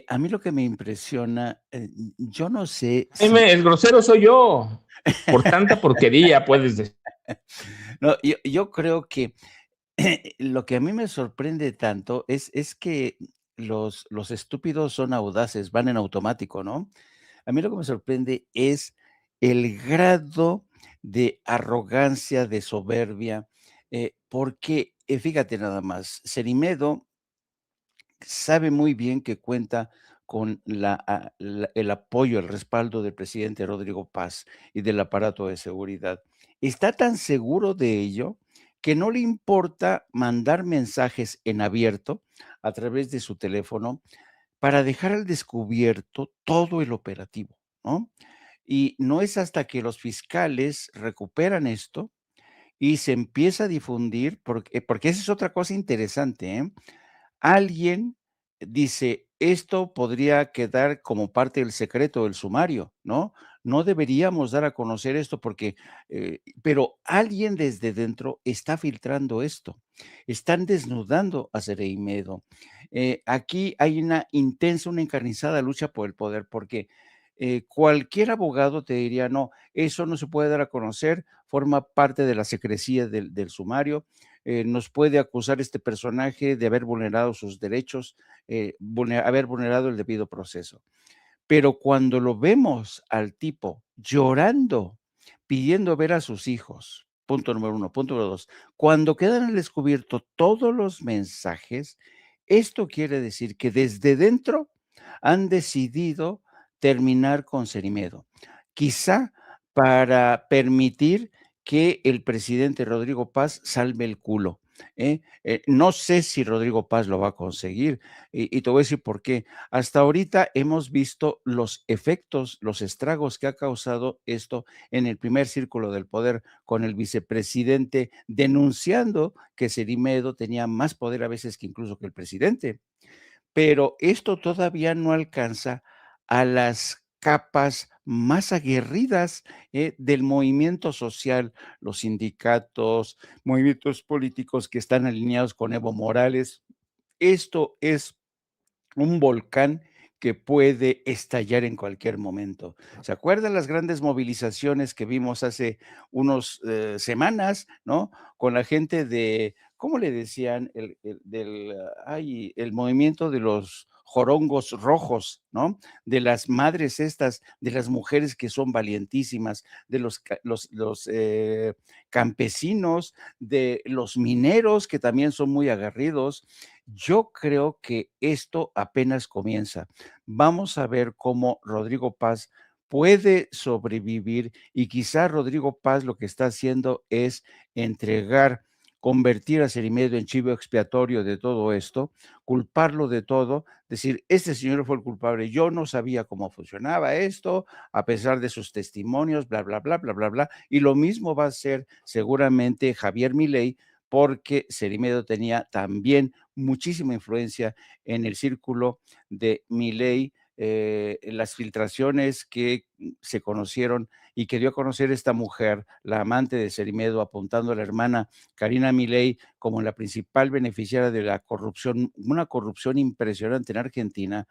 A mí lo que me impresiona, yo no sé Jaime, el grosero soy yo. Por tanta porquería puedes decir. No, yo creo que lo que a mí me sorprende tanto es que los estúpidos son audaces, van en automático, ¿no? A mí lo que me sorprende es el grado de arrogancia, de soberbia, porque, fíjate nada más, Cerimedo sabe muy bien que cuenta con el apoyo, el respaldo del presidente Rodrigo Paz y del aparato de seguridad. Está tan seguro de ello que no le importa mandar mensajes en abierto a través de su teléfono para dejar al descubierto todo el operativo, ¿no? Y no es hasta que los fiscales recuperan esto y se empieza a difundir, porque esa es otra cosa interesante, ¿eh? Alguien dice, esto podría quedar como parte del secreto del sumario, ¿no? No deberíamos dar a conocer esto porque, pero alguien desde dentro está filtrando esto. Están desnudando a Cereimedo. Aquí hay una intensa, una encarnizada lucha por el poder, porque cualquier abogado te diría, no, eso no se puede dar a conocer, forma parte de la secrecía del sumario, nos puede acusar este personaje de haber vulnerado sus derechos, haber vulnerado el debido proceso. Pero cuando lo vemos al tipo llorando, pidiendo ver a sus hijos, punto número 1, punto número 2, cuando quedan al descubierto todos los mensajes, esto quiere decir que desde dentro han decidido terminar con Cerimedo. Quizá para permitir que el presidente Rodrigo Paz salve el culo. No sé si Rodrigo Paz lo va a conseguir y te voy a decir por qué. Hasta ahorita hemos visto los efectos, los estragos que ha causado esto en el primer círculo del poder, con el vicepresidente denunciando que Cerimedo tenía más poder a veces que incluso que el presidente. Pero esto todavía no alcanza a las capas más aguerridas, del movimiento social, los sindicatos, movimientos políticos que están alineados con Evo Morales. Esto es un volcán que puede estallar en cualquier momento. ¿Se acuerdan las grandes movilizaciones que vimos hace unos semanas, ¿no? Con la gente de, ¿cómo le decían? El movimiento de los jorongos rojos, ¿no? De las madres estas, de las mujeres que son valientísimas, de los campesinos, de los mineros que también son muy aguerridos. Yo creo que esto apenas comienza. Vamos a ver cómo Rodrigo Paz puede sobrevivir y quizá Rodrigo Paz lo que está haciendo es convertir a Cerimedo en chivo expiatorio de todo esto, culparlo de todo, decir, este señor fue el culpable, yo no sabía cómo funcionaba esto, a pesar de sus testimonios, bla, bla, bla, bla, bla, bla, y lo mismo va a hacer seguramente Javier Milei, porque Cerimedo tenía también muchísima influencia en el círculo de Milei, en las filtraciones que se conocieron y que dio a conocer esta mujer, la amante de Cerimedo, apuntando a la hermana Karina Milei como la principal beneficiaria de la corrupción, una corrupción impresionante en Argentina,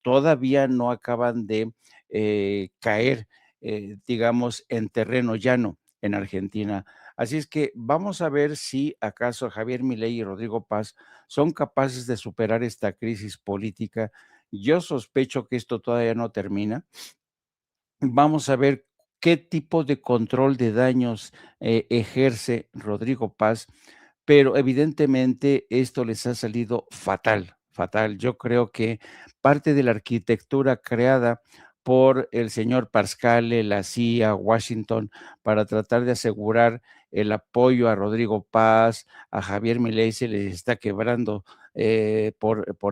todavía no acaban de caer, digamos, en terreno llano en Argentina. Así es que vamos a ver si acaso Javier Milei y Rodrigo Paz son capaces de superar esta crisis política. Yo sospecho que esto todavía no termina. Vamos a ver qué tipo de control de daños ejerce Rodrigo Paz, pero evidentemente esto les ha salido fatal, fatal. Yo creo que parte de la arquitectura creada por el señor Parscale, la CIA, Washington, para tratar de asegurar el apoyo a Rodrigo Paz, a Javier Milei, se les está quebrando por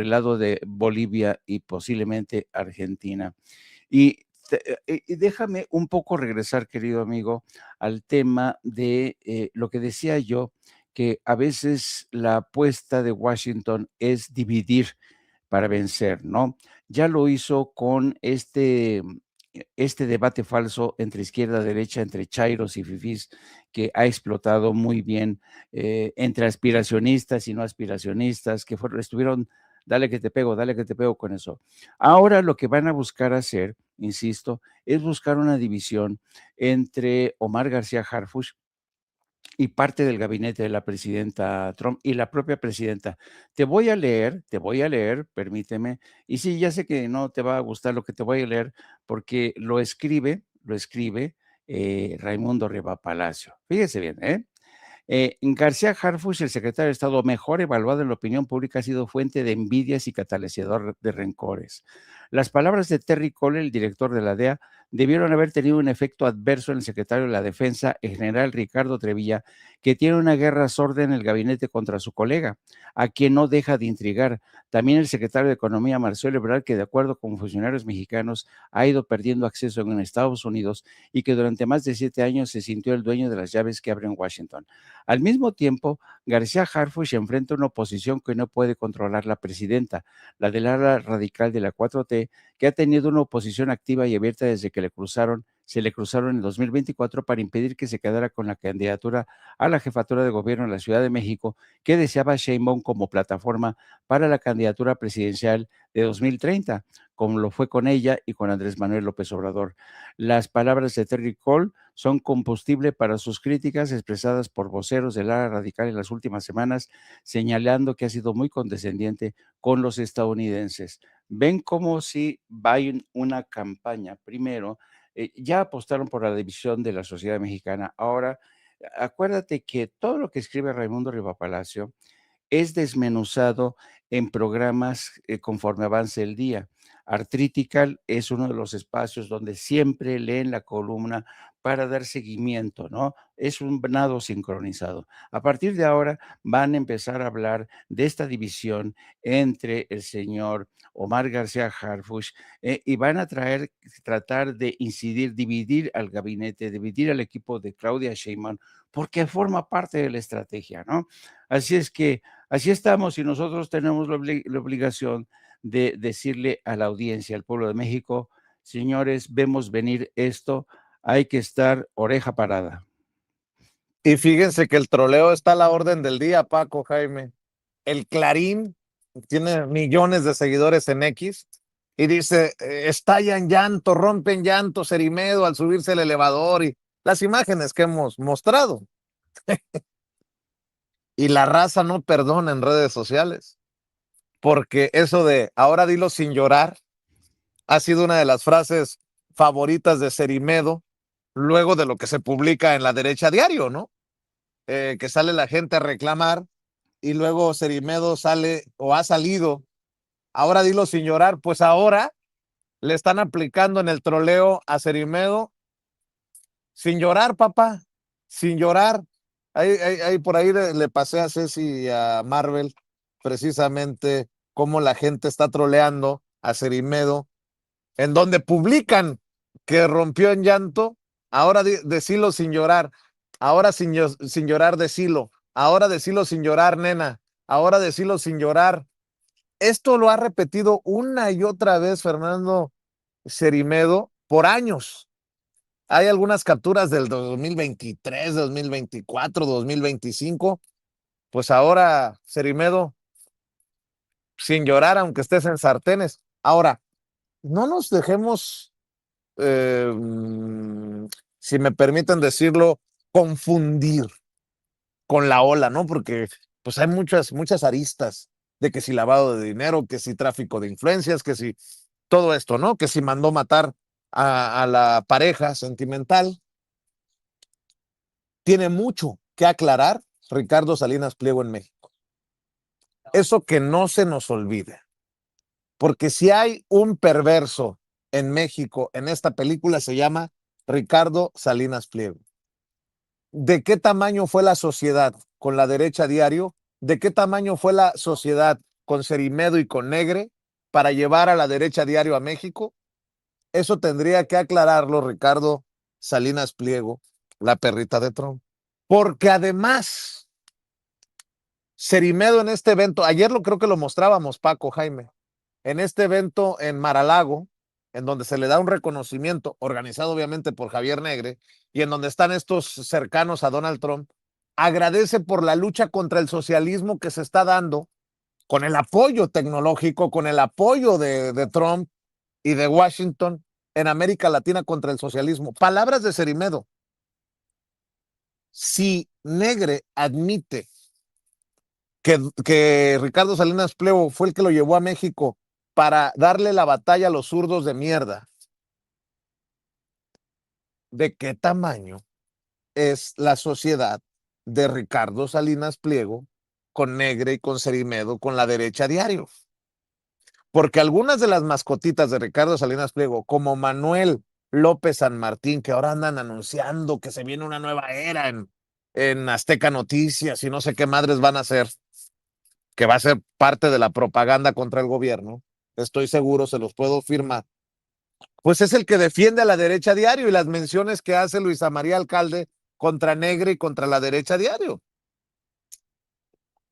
el lado de Bolivia y posiblemente Argentina. Y, y déjame un poco regresar, querido amigo, al tema de lo que decía yo, que a veces la apuesta de Washington es dividir para vencer, ¿no? Ya lo hizo con este debate falso entre izquierda y derecha, entre chairos y fifís, que ha explotado muy bien entre aspiracionistas y no aspiracionistas, que estuvieron dale que te pego con eso. Ahora lo que van a buscar hacer, insisto, es buscar una división entre Omar García Harfuch y parte del gabinete de la presidenta Trump y la propia presidenta. Te voy a leer, permíteme, y sí, ya sé que no te va a gustar lo que te voy a leer, porque lo escribe Raimundo Riva Palacio. Fíjese bien, ¿eh? García Harfuch, el secretario de Estado mejor evaluado en la opinión pública, ha sido fuente de envidias y catalizador de rencores. Las palabras de Terry Cole, el director de la DEA, debieron haber tenido un efecto adverso en el secretario de la Defensa, el general Ricardo Trevilla, que tiene una guerra sorda en el gabinete contra su colega, a quien no deja de intrigar. También el secretario de Economía, Marcelo Ebrard, que de acuerdo con funcionarios mexicanos ha ido perdiendo acceso en Estados Unidos y que durante más de 7 años se sintió el dueño de las llaves que abren Washington. Al mismo tiempo, García Harfuch enfrenta una oposición que no puede controlar la presidenta, la del ala radical de la 4T, que ha tenido una oposición activa y abierta desde que se le cruzaron en 2024 para impedir que se quedara con la candidatura a la jefatura de gobierno en la Ciudad de México, que deseaba Sheinbaum como plataforma para la candidatura presidencial de 2030, como lo fue con ella y con Andrés Manuel López Obrador. Las palabras de Terry Cole son combustible para sus críticas expresadas por voceros del ala radical en las últimas semanas, señalando que ha sido muy condescendiente con los estadounidenses. Ven como si va en una campaña. Primero, ya apostaron por la división de la sociedad mexicana. Ahora, acuérdate que todo lo que escribe Raimundo Riva Palacio es desmenuzado en programas conforme avance el día. Artritical es uno de los espacios donde siempre leen la columna para dar seguimiento, ¿no? Es un nado sincronizado. A partir de ahora van a empezar a hablar de esta división entre el señor Omar García Harfuch y van a tratar de incidir, dividir al gabinete, dividir al equipo de Claudia Sheinbaum, porque forma parte de la estrategia, ¿no? Así es que así estamos y nosotros tenemos la obligación de decirle a la audiencia, al pueblo de México, señores, vemos venir esto, hay que estar oreja parada. Y fíjense que el troleo está a la orden del día, Paco, Jaime. El Clarín tiene millones de seguidores en X y dice, estalla en llanto, rompe en llanto Cerimedo al subirse el elevador y las imágenes que hemos mostrado. Y la raza no perdona en redes sociales, porque eso de ahora dilo sin llorar ha sido una de las frases favoritas de Cerimedo, luego de lo que se publica en La Derecha Diario, ¿no? Que sale la gente a reclamar y luego Cerimedo sale o ha salido, ahora dilo sin llorar, pues ahora le están aplicando en el troleo a Cerimedo, sin llorar, papá, sin llorar. Ahí por ahí le pasé a Ceci y a Marvel precisamente cómo la gente está troleando a Cerimedo, en donde publican que rompió en llanto, ahora decilo sin llorar, ahora sin llorar decilo, ahora decilo sin llorar, nena, ahora decilo sin llorar. Esto lo ha repetido una y otra vez Fernando Cerimedo por años. Hay algunas capturas del 2023, 2024, 2025. Pues ahora, Cerimedo, sin llorar, aunque estés en sartenes. Ahora, no nos dejemos, si me permiten decirlo, confundir con la ola, ¿no? Porque pues hay muchas aristas de que si lavado de dinero, que si tráfico de influencias, que si todo esto, ¿no? Que si mandó matar a la pareja sentimental. Tiene mucho que aclarar Ricardo Salinas Pliego en México. Eso que no se nos olvide. Porque si hay un perverso en México, en esta película se llama Ricardo Salinas Pliego. ¿De qué tamaño fue la sociedad con La Derecha Diario? ¿De qué tamaño fue la sociedad con Cerimedo y con Negre para llevar a La Derecha Diario a México? Eso tendría que aclararlo Ricardo Salinas Pliego, la perrita de Trump. Porque además, Cerimedo en este evento, ayer creo que lo mostrábamos, Paco, Jaime, en este evento en Mar-a-Lago, en donde se le da un reconocimiento, organizado obviamente por Javier Negre, y en donde están estos cercanos a Donald Trump, agradece por la lucha contra el socialismo que se está dando con el apoyo tecnológico, con el apoyo de Trump y de Washington en América Latina contra el socialismo. Palabras de Cerimedo. Si Negre admite que Ricardo Salinas Pliego fue el que lo llevó a México para darle la batalla a los zurdos de mierda, ¿de qué tamaño es la sociedad de Ricardo Salinas Pliego con Negre y con Cerimedo, con la derecha diario? Porque algunas de las mascotitas de Ricardo Salinas Pliego, como Manuel López San Martín, que ahora andan anunciando que se viene una nueva era en Azteca Noticias y no sé qué madres van a hacer, que va a ser parte de la propaganda contra el gobierno, estoy seguro, se los puedo firmar, pues es el que defiende a la derecha diario y las menciones que hace Luisa María Alcalde contra Negre y contra la derecha diario.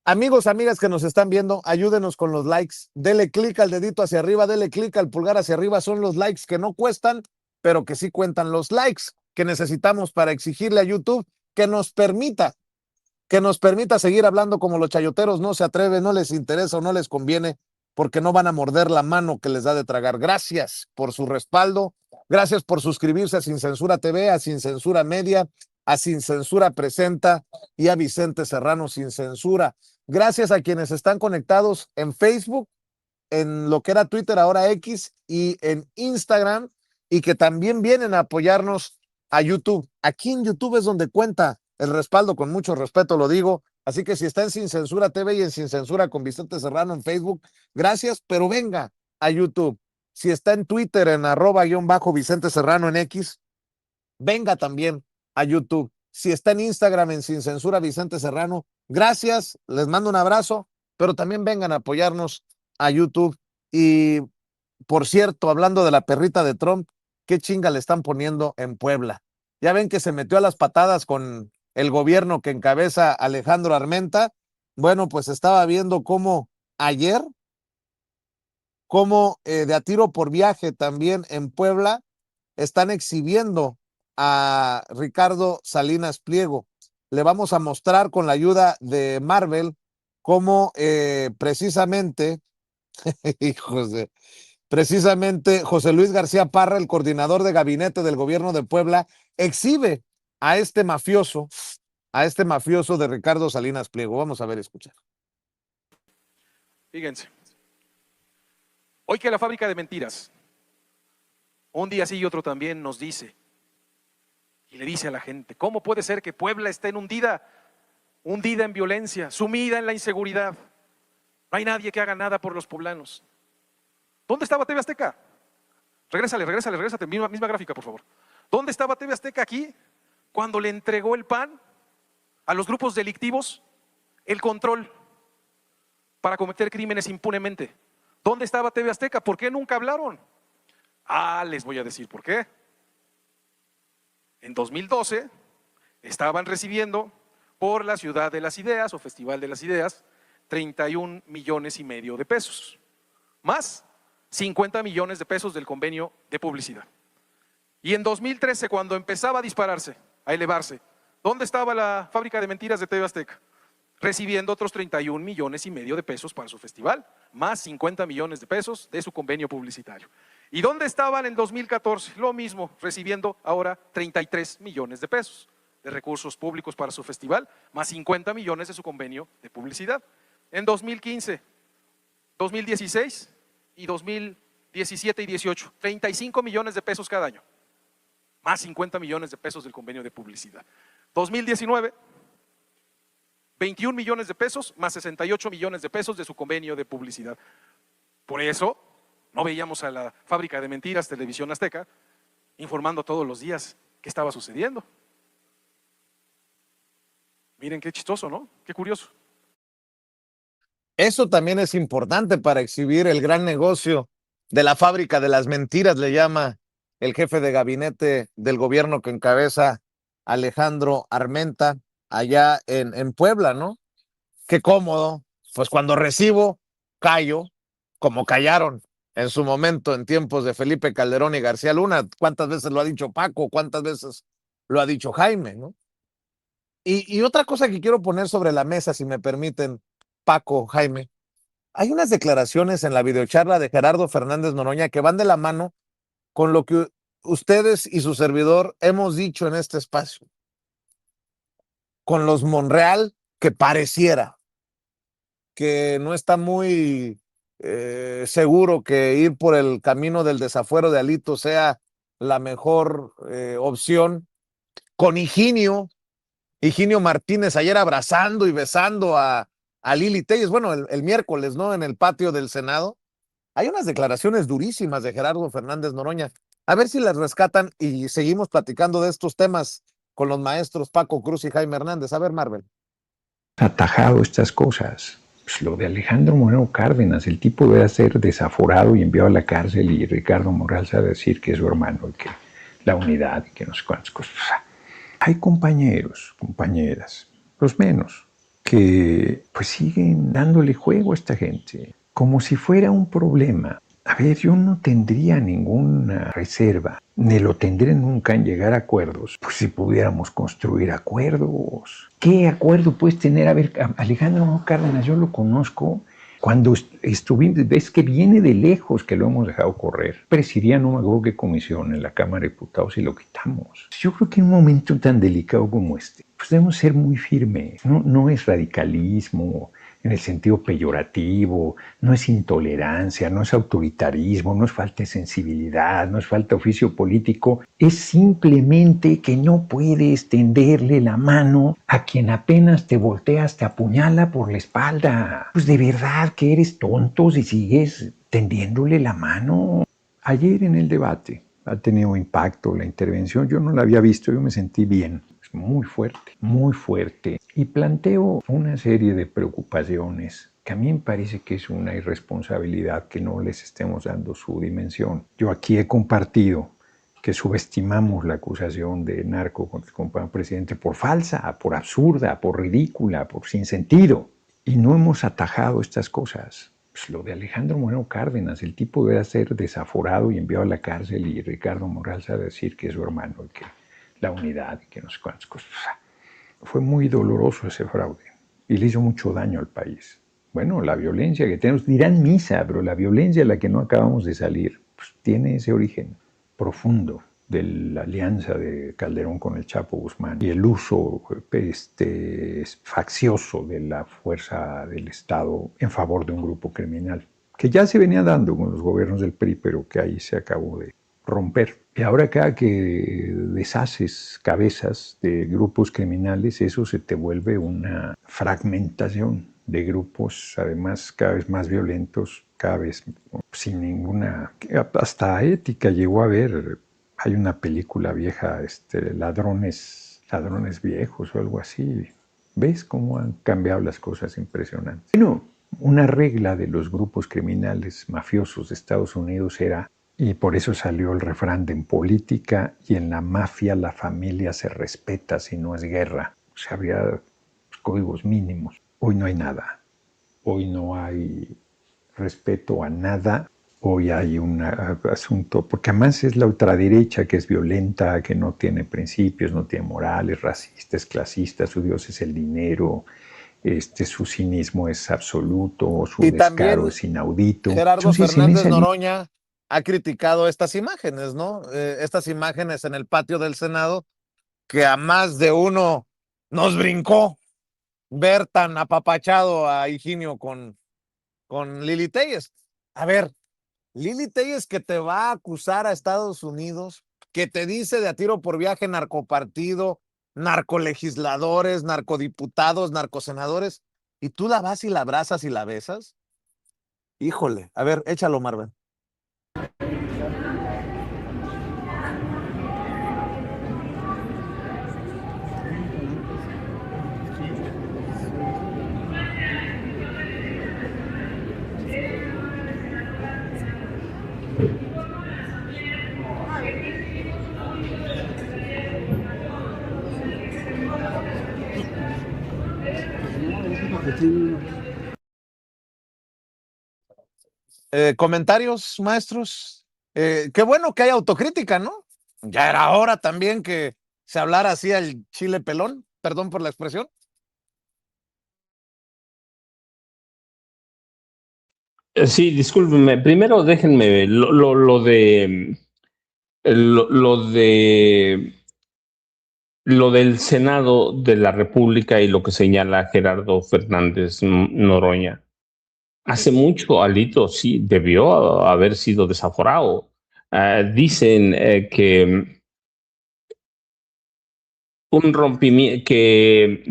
Amigos, amigas que nos están viendo, ayúdenos con los likes. Dele clic al dedito hacia arriba, dele clic al pulgar hacia arriba. Son los likes que no cuestan, pero que sí cuentan, los likes que necesitamos para exigirle a YouTube que nos permita seguir hablando como los chayoteros no se atreven, no les interesa o no les conviene, porque no van a morder la mano que les da de tragar. Gracias por su respaldo, gracias por suscribirse a Sin Censura TV, a Sin Censura Media, a Sin Censura Presenta y a Vicente Serrano Sin Censura. Gracias a quienes están conectados en Facebook, en lo que era Twitter, ahora X, y en Instagram, y que también vienen a apoyarnos a YouTube. Aquí en YouTube es donde cuenta el respaldo, con mucho respeto lo digo. Así que si está en Sin Censura TV y en Sin Censura con Vicente Serrano en Facebook, gracias, pero venga a YouTube. Si está en Twitter en @Vicente Serrano en X, venga también a YouTube. Si está en Instagram en Sin Censura Vicente Serrano, gracias, les mando un abrazo, pero también vengan a apoyarnos a YouTube. Y por cierto, hablando de la perrita de Trump, qué chinga le están poniendo en Puebla. Ya ven que se metió a las patadas con el gobierno que encabeza Alejandro Armenta. Bueno, pues estaba viendo cómo ayer, de a tiro por viaje también en Puebla, están exhibiendo a Ricardo Salinas Pliego. Le vamos a mostrar con la ayuda de Marvel cómo precisamente, precisamente José Luis García Parra, el coordinador de gabinete del gobierno de Puebla, exhibe a este mafioso de Ricardo Salinas Pliego. Vamos a ver, escuchar. Fíjense, hoy que la fábrica de mentiras, un día sí y otro también, nos dice, y le dice a la gente, ¿cómo puede ser que Puebla esté hundida en violencia, sumida en la inseguridad? No hay nadie que haga nada por los poblanos. ¿Dónde estaba TV Azteca? Regrésate, misma gráfica, por favor. ¿Dónde estaba TV Azteca aquí cuando le entregó el PAN a los grupos delictivos el control para cometer crímenes impunemente? ¿Dónde estaba TV Azteca? ¿Por qué nunca hablaron? Les voy a decir por qué. En 2012 estaban recibiendo por la Ciudad de las Ideas o Festival de las Ideas 31,5 millones de pesos, más 50 millones de pesos del convenio de publicidad. Y en 2013, cuando empezaba a dispararse, a elevarse, ¿dónde estaba la fábrica de mentiras de TV Azteca? Recibiendo otros 31,5 millones de pesos para su festival, más 50 millones de pesos de su convenio publicitario. ¿Y dónde estaban en 2014? Lo mismo, recibiendo ahora 33 millones de pesos de recursos públicos para su festival, más 50 millones de su convenio de publicidad. En 2015, 2016 y 2017 y 18, 35 millones de pesos cada año, más 50 millones de pesos del convenio de publicidad. 2019, 21 millones de pesos, más 68 millones de pesos de su convenio de publicidad. Por eso, no veíamos a la fábrica de mentiras, Televisión Azteca, informando todos los días qué estaba sucediendo. Miren qué chistoso, ¿no? Qué curioso. Eso también es importante para exhibir el gran negocio de la fábrica de las mentiras, le llama el jefe de gabinete del gobierno que encabeza Alejandro Armenta allá en Puebla, ¿no? Qué cómodo, pues cuando recibo, callo, como callaron en su momento en tiempos de Felipe Calderón y García Luna. ¿Cuántas veces lo ha dicho Paco? ¿Cuántas veces lo ha dicho Jaime, no? Y otra cosa que quiero poner sobre la mesa, si me permiten, Paco, Jaime, Hay unas declaraciones en la videocharla de Gerardo Fernández Noroña que van de la mano con lo que ustedes y su servidor hemos dicho en este espacio. Con los Monreal, que pareciera que no está muy seguro que ir por el camino del desafuero de Alito sea la mejor opción. Con Higinio Martínez ayer abrazando y besando a Lili Téllez, bueno, el miércoles, ¿no? En el patio del Senado. Hay unas declaraciones durísimas de Gerardo Fernández Noroña. A ver si las rescatan y seguimos platicando de estos temas con los maestros Paco Cruz y Jaime Hernández. A ver, Marvel. Atajado estas cosas. Pues lo de Alejandro Moreno Cárdenas, el tipo debe ser desaforado y enviado a la cárcel, y Ricardo Monreal sabe decir que es su hermano y que la unidad y que no sé cuántas cosas. O sea, hay compañeros, compañeras, los menos, que pues siguen dándole juego a esta gente como si fuera un problema. A ver, yo no tendría ninguna reserva, ni lo tendré nunca en llegar a acuerdos, pues si pudiéramos construir acuerdos. ¿Qué acuerdo puedes tener? A ver, Alejandro Cárdenas, yo lo conozco. Cuando estuvimos, ves que viene de lejos, que lo hemos dejado correr. Presidía no me acuerdo qué comisión en la Cámara de Diputados y lo quitamos. Yo creo que en un momento tan delicado como este, pues debemos ser muy firmes. No es radicalismo en el sentido peyorativo, no es intolerancia, no es autoritarismo, no es falta de sensibilidad, no es falta de oficio político, es simplemente que no puedes tenderle la mano a quien apenas te volteas, te apuñala por la espalda. Pues de verdad que eres tonto si sigues tendiéndole la mano. Ayer en el debate ha tenido impacto la intervención, yo no la había visto, yo me sentí bien. Muy fuerte, y planteo una serie de preocupaciones que a mí me parece que es una irresponsabilidad que no les estemos dando su dimensión. Yo aquí he compartido que subestimamos la acusación de narco contra el compañero presidente por falsa, por absurda, por ridícula, por sin sentido, y no hemos atajado estas cosas. Pues lo de Alejandro Moreno Cárdenas, el tipo debe ser desaforado y enviado a la cárcel, y Ricardo Monreal sabe decir que es su hermano y que la unidad y que no sé cuántas cosas. O sea, fue muy doloroso ese fraude y le hizo mucho daño al país. Bueno, la violencia que tenemos, dirán misa, pero la violencia a la que no acabamos de salir, pues tiene ese origen profundo de la alianza de Calderón con el Chapo Guzmán y el uso faccioso de la fuerza del Estado en favor de un grupo criminal, que ya se venía dando con los gobiernos del PRI, pero que ahí se acabó de romper. Y ahora cada que deshaces cabezas de grupos criminales, eso se te vuelve una fragmentación de grupos, además cada vez más violentos, cada vez sin ninguna, hasta ética llegó a haber. Hay una película vieja, ladrones viejos o algo así. ¿Ves cómo han cambiado las cosas? Impresionantes. Bueno, una regla de los grupos criminales mafiosos de Estados Unidos era, y por eso salió el refrán de: en política y en la mafia la familia se respeta si no es guerra. O sea, había códigos mínimos. Hoy no hay nada. Hoy no hay respeto a nada. Hoy hay un asunto, porque además es la ultraderecha que es violenta, que no tiene principios, no tiene morales, racista, es clasista, su Dios es el dinero, su cinismo es absoluto, su descaro es inaudito. Gerardo Fernández Noroña ha criticado estas imágenes, ¿no? Estas imágenes en el patio del Senado, que a más de uno nos brincó ver tan apapachado a Higinio con Lili Téllez. A ver, Lili Téllez, que te va a acusar a Estados Unidos, que te dice de a tiro por viaje narcopartido, narcolegisladores, narcodiputados, narcosenadores, y tú la vas y la abrazas y la besas. Híjole, a ver, échalo, Marvel. Comentarios, maestros. Qué bueno que hay autocrítica, ¿no? Ya era hora también que se hablara así al chile pelón, perdón por la expresión. Sí, discúlpenme. Primero déjenme lo de lo del Senado de la República y lo que señala Gerardo Fernández Noroña. Hace mucho, Alito, sí, debió haber sido desaforado. Dicen que un rompimiento, que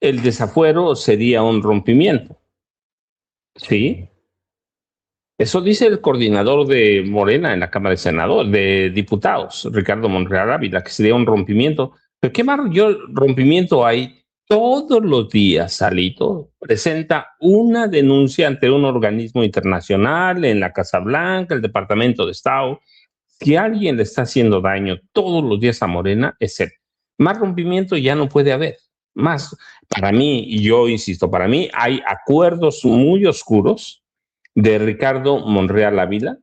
el desafuero sería un rompimiento, ¿sí? Eso dice el coordinador de Morena en la Cámara de Diputados, Ricardo Monreal Ávila, que sería un rompimiento. Pero qué mayor rompimiento hay. Todos los días, Alito presenta una denuncia ante un organismo internacional, en la Casa Blanca, el Departamento de Estado. Si alguien le está haciendo daño todos los días a Morena, es él. Más rompimiento ya no puede haber. Más, para mí, y yo insisto, para mí hay acuerdos muy oscuros de Ricardo Monreal Ávila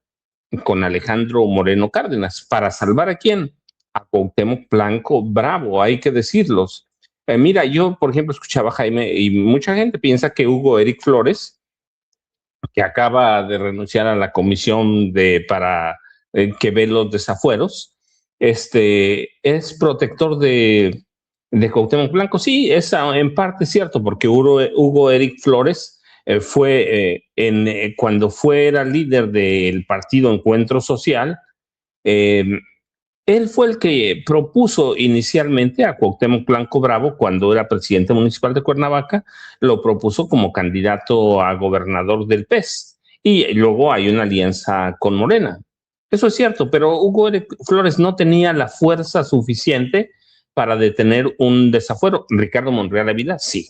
con Alejandro Moreno Cárdenas. ¿Para salvar a quién? A Cuauhtémoc Blanco Bravo, hay que decirlos. Mira, yo, por ejemplo, escuchaba a Jaime y mucha gente piensa que Hugo Eric Flores, que acaba de renunciar a la comisión para que ve los desafueros, es protector de Cuauhtémoc Blanco. Sí, es en parte cierto, porque Hugo Eric Flores fue cuando era líder del partido Encuentro Social, él fue el que propuso inicialmente a Cuauhtémoc Blanco Bravo cuando era presidente municipal de Cuernavaca, lo propuso como candidato a gobernador del PES y luego hay una alianza con Morena. Eso es cierto, pero Hugo Flores no tenía la fuerza suficiente para detener un desafuero. Ricardo Monreal Ávila sí.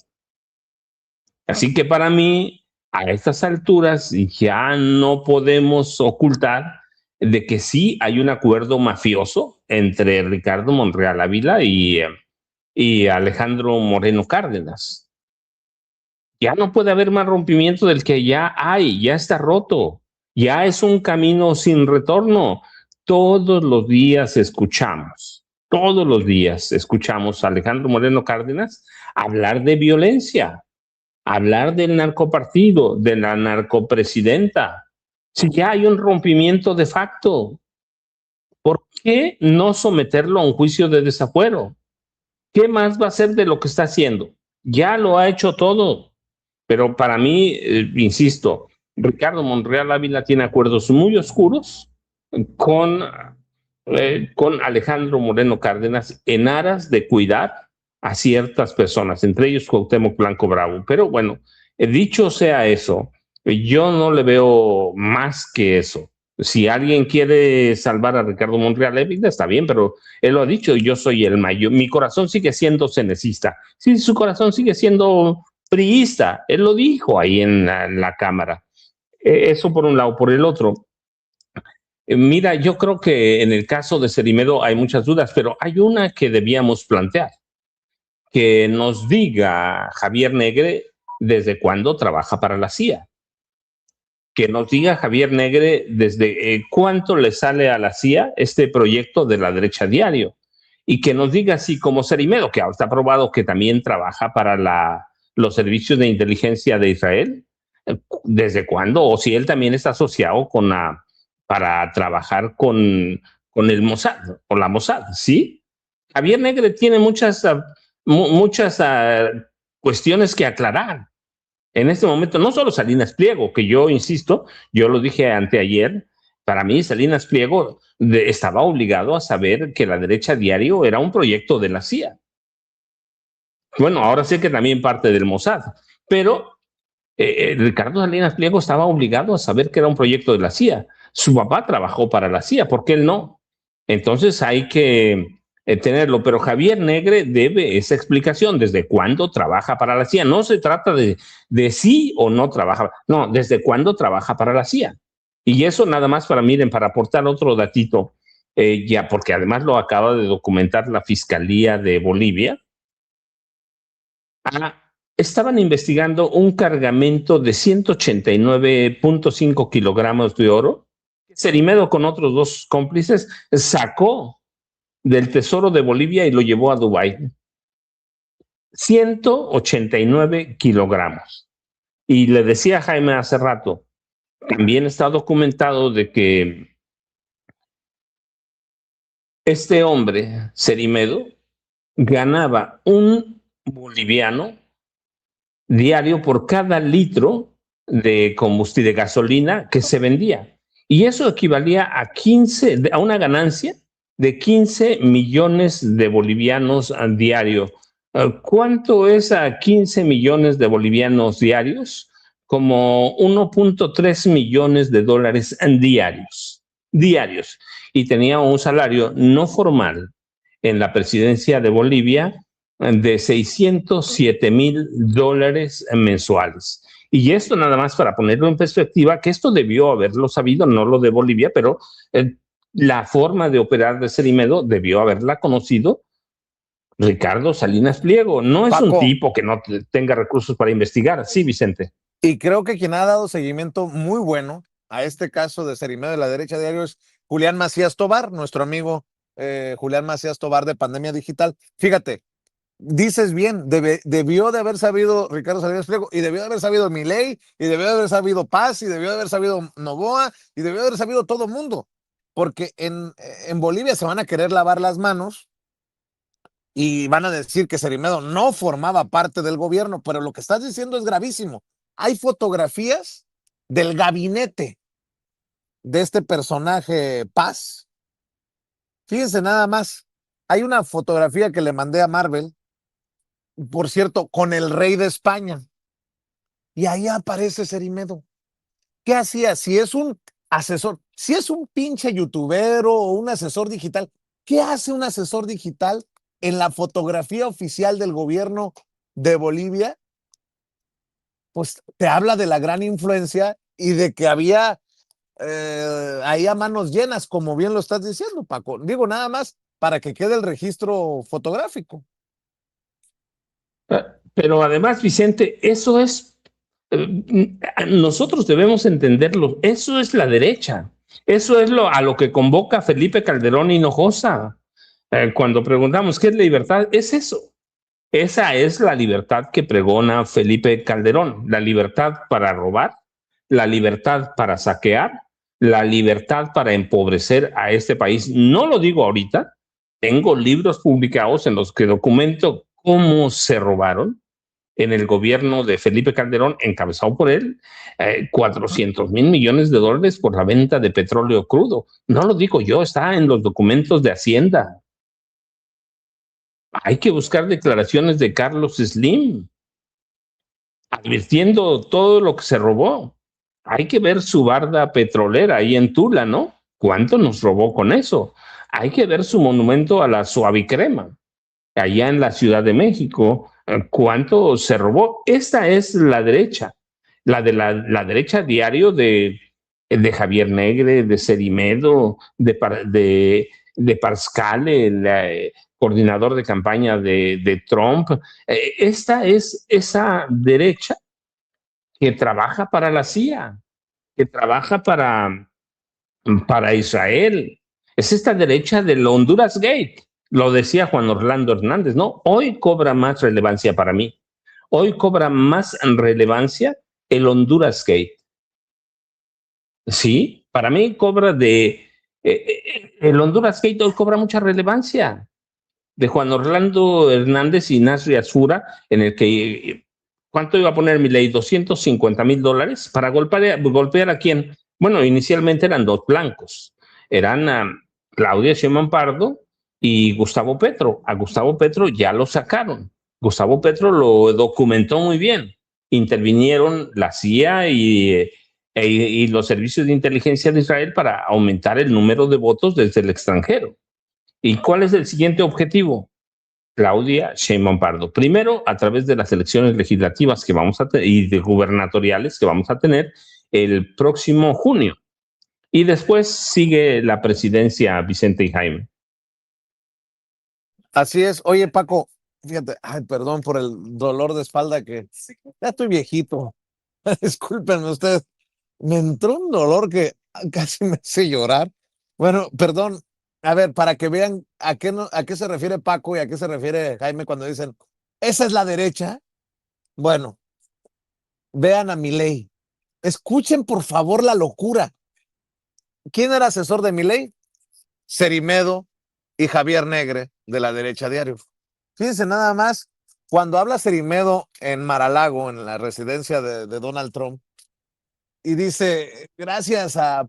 Así que para mí, a estas alturas, ya no podemos ocultar de que sí hay un acuerdo mafioso entre Ricardo Monreal Ávila y Alejandro Moreno Cárdenas. Ya no puede haber más rompimiento del que ya hay, ya está roto, ya es un camino sin retorno. Todos los días escuchamos a Alejandro Moreno Cárdenas hablar de violencia, hablar del narcopartido, de la narcopresidenta. Si ya hay un rompimiento de facto, ¿por qué no someterlo a un juicio de desafuero? ¿Qué más va a hacer de lo que está haciendo? Ya lo ha hecho todo. Pero para mí, insisto, Ricardo Monreal Ávila tiene acuerdos muy oscuros con Alejandro Moreno Cárdenas en aras de cuidar a ciertas personas, entre ellos Cuauhtémoc Blanco Bravo. Pero bueno, dicho sea eso, yo no le veo más que eso. Si alguien quiere salvar a Ricardo Monreal Ávila, está bien, pero él lo ha dicho, yo soy el mayor, mi corazón sigue siendo cenecista. Sí, su corazón sigue siendo priista, él lo dijo ahí en la Cámara. Eso por un lado. Por el otro, mira, yo creo que en el caso de Cerimedo hay muchas dudas, pero hay una que debíamos plantear. Que nos diga Javier Negre desde cuándo trabaja para la CIA. Que nos diga Javier Negre desde cuánto le sale a la CIA este proyecto de la derecha diario. Y que nos diga si como Cerimedo, que ahora está probado que también trabaja para los servicios de inteligencia de Israel, ¿desde cuándo? O si él también está asociado para trabajar con el Mossad, con la Mossad, ¿sí? Javier Negre tiene muchas cuestiones que aclarar. En este momento, no solo Salinas Pliego, que yo insisto, yo lo dije anteayer, para mí Salinas Pliego estaba obligado a saber que la derecha diario era un proyecto de la CIA. Bueno, ahora sé que también parte del Mossad, pero Ricardo Salinas Pliego estaba obligado a saber que era un proyecto de la CIA. Su papá trabajó para la CIA, ¿por qué él no? Entonces hay que tenerlo, pero Javier Negre debe esa explicación, desde cuándo trabaja para la CIA. No se trata de sí o no trabaja, no, desde cuándo trabaja para la CIA. Y eso nada más para aportar otro datito, ya porque además lo acaba de documentar la Fiscalía de Bolivia. Estaban investigando un cargamento de 189.5 kilogramos de oro. Cerimedo con otros dos cómplices sacó del Tesoro de Bolivia y lo llevó a Dubái. 189 kilogramos. Y le decía a Jaime hace rato, también está documentado de que este hombre, Cerimedo, ganaba un boliviano diario por cada litro de combustible, de gasolina que se vendía. Y eso equivalía a una ganancia de 15 millones de bolivianos al diario. ¿Cuánto es a 15 millones de bolivianos diarios? Como 1.3 millones de dólares diarios. Diarios. Y tenía un salario no formal en la presidencia de Bolivia de $607,000 mensuales. Y esto nada más para ponerlo en perspectiva, que esto debió haberlo sabido, no lo de Bolivia, pero la forma de operar de Cerimedo debió haberla conocido Ricardo Salinas Pliego. No es Paco, un tipo que no tenga recursos para investigar. Sí, Vicente. y creo que quien ha dado seguimiento muy bueno a este caso de Cerimedo de la derecha diario es Julián Macías Tobar, nuestro amigo Julián Macías Tobar de Pandemia Digital. Fíjate, dices bien, debió de haber sabido Ricardo Salinas Pliego, y debió de haber sabido Milei, y debió de haber sabido Paz, y debió de haber sabido Noboa, y debió de haber sabido todo mundo, porque en Bolivia se van a querer lavar las manos y van a decir que Cerimedo no formaba parte del gobierno, pero lo que estás diciendo es gravísimo. Hay fotografías del gabinete de este personaje Paz. Fíjense nada más, hay una fotografía que le mandé a Marvel, por cierto, con el rey de España. Y ahí aparece Cerimedo. ¿Qué hacía? Si es un asesor, si es un pinche youtubero o un asesor digital, ¿qué hace un asesor digital en la fotografía oficial del gobierno de Bolivia? Pues te habla de la gran influencia y de que había ahí a manos llenas, como bien lo estás diciendo, Paco. Digo nada más para que quede el registro fotográfico. Pero además, Vicente, eso es, nosotros debemos entenderlo, eso es la derecha, eso es a lo que convoca Felipe Calderón Hinojosa. Cuando preguntamos qué es la libertad, es eso. Esa es la libertad que pregona Felipe Calderón, la libertad para robar, la libertad para saquear, la libertad para empobrecer a este país. No lo digo ahorita, tengo libros publicados en los que documento cómo se robaron en el gobierno de Felipe Calderón, encabezado por él, 400,000 millones de dólares por la venta de petróleo crudo. No lo digo yo, está en los documentos de Hacienda. Hay que buscar declaraciones de Carlos Slim, advirtiendo todo lo que se robó. Hay que ver su barda petrolera ahí en Tula, ¿no? ¿Cuánto nos robó con eso? Hay que ver su monumento a la suavicrema, allá en la Ciudad de México. ¿Cuánto se robó? Esta es la derecha, la de la derecha diario de Javier Negre, de Cerimedo, de Parscale, el coordinador de campaña de Trump. Esta es esa derecha que trabaja para la CIA, que trabaja para Israel. Es esta derecha del Honduras Gate. Lo decía Juan Orlando Hernández, ¿no? Hoy cobra más relevancia para mí. Hoy cobra más relevancia el Honduras Gate. Sí, para mí cobra el Honduras Gate hoy cobra mucha relevancia. De Juan Orlando Hernández y Nasri Azura, en el que, ¿cuánto iba a poner Milei? $250,000 para golpear a quién. Bueno, inicialmente eran dos blancos. Eran Claudia Sheinbaum Pardo y Gustavo Petro. A Gustavo Petro ya lo sacaron. Gustavo Petro lo documentó muy bien. Intervinieron la CIA y los servicios de inteligencia de Israel para aumentar el número de votos desde el extranjero. ¿Y cuál es el siguiente objetivo? Claudia Sheinbaum Pardo. Primero, a través de las elecciones legislativas que vamos a tener y de gubernatoriales que vamos a tener el próximo junio. Y después sigue la presidencia Vicente y Jaime. Así es. Oye, Paco, fíjate, ay, perdón por el dolor de espalda que ya estoy viejito. Discúlpenme ustedes. Me entró un dolor que casi me hace llorar. Bueno, perdón. A ver, para que vean a qué se refiere Paco y a qué se refiere Jaime cuando dicen, esa es la derecha. Bueno, vean a Milei. Escuchen, por favor, la locura. ¿Quién era asesor de Milei? Cerimedo y Javier Negre, de la Derecha Diario. Fíjense nada más, cuando habla Cerimedo en Mar-a-Lago, en la residencia de Donald Trump, y dice, gracias a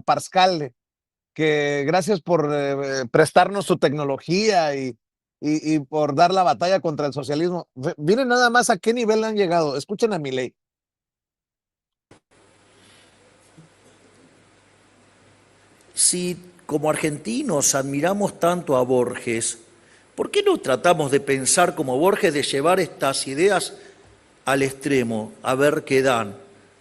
Parscale, que gracias por prestarnos su tecnología y por dar la batalla contra el socialismo. Miren nada más a qué nivel han llegado. Escuchen a Milei. Si como argentinos admiramos tanto a Borges, ¿por qué no tratamos de pensar como Borges, de llevar estas ideas al extremo, a ver qué dan,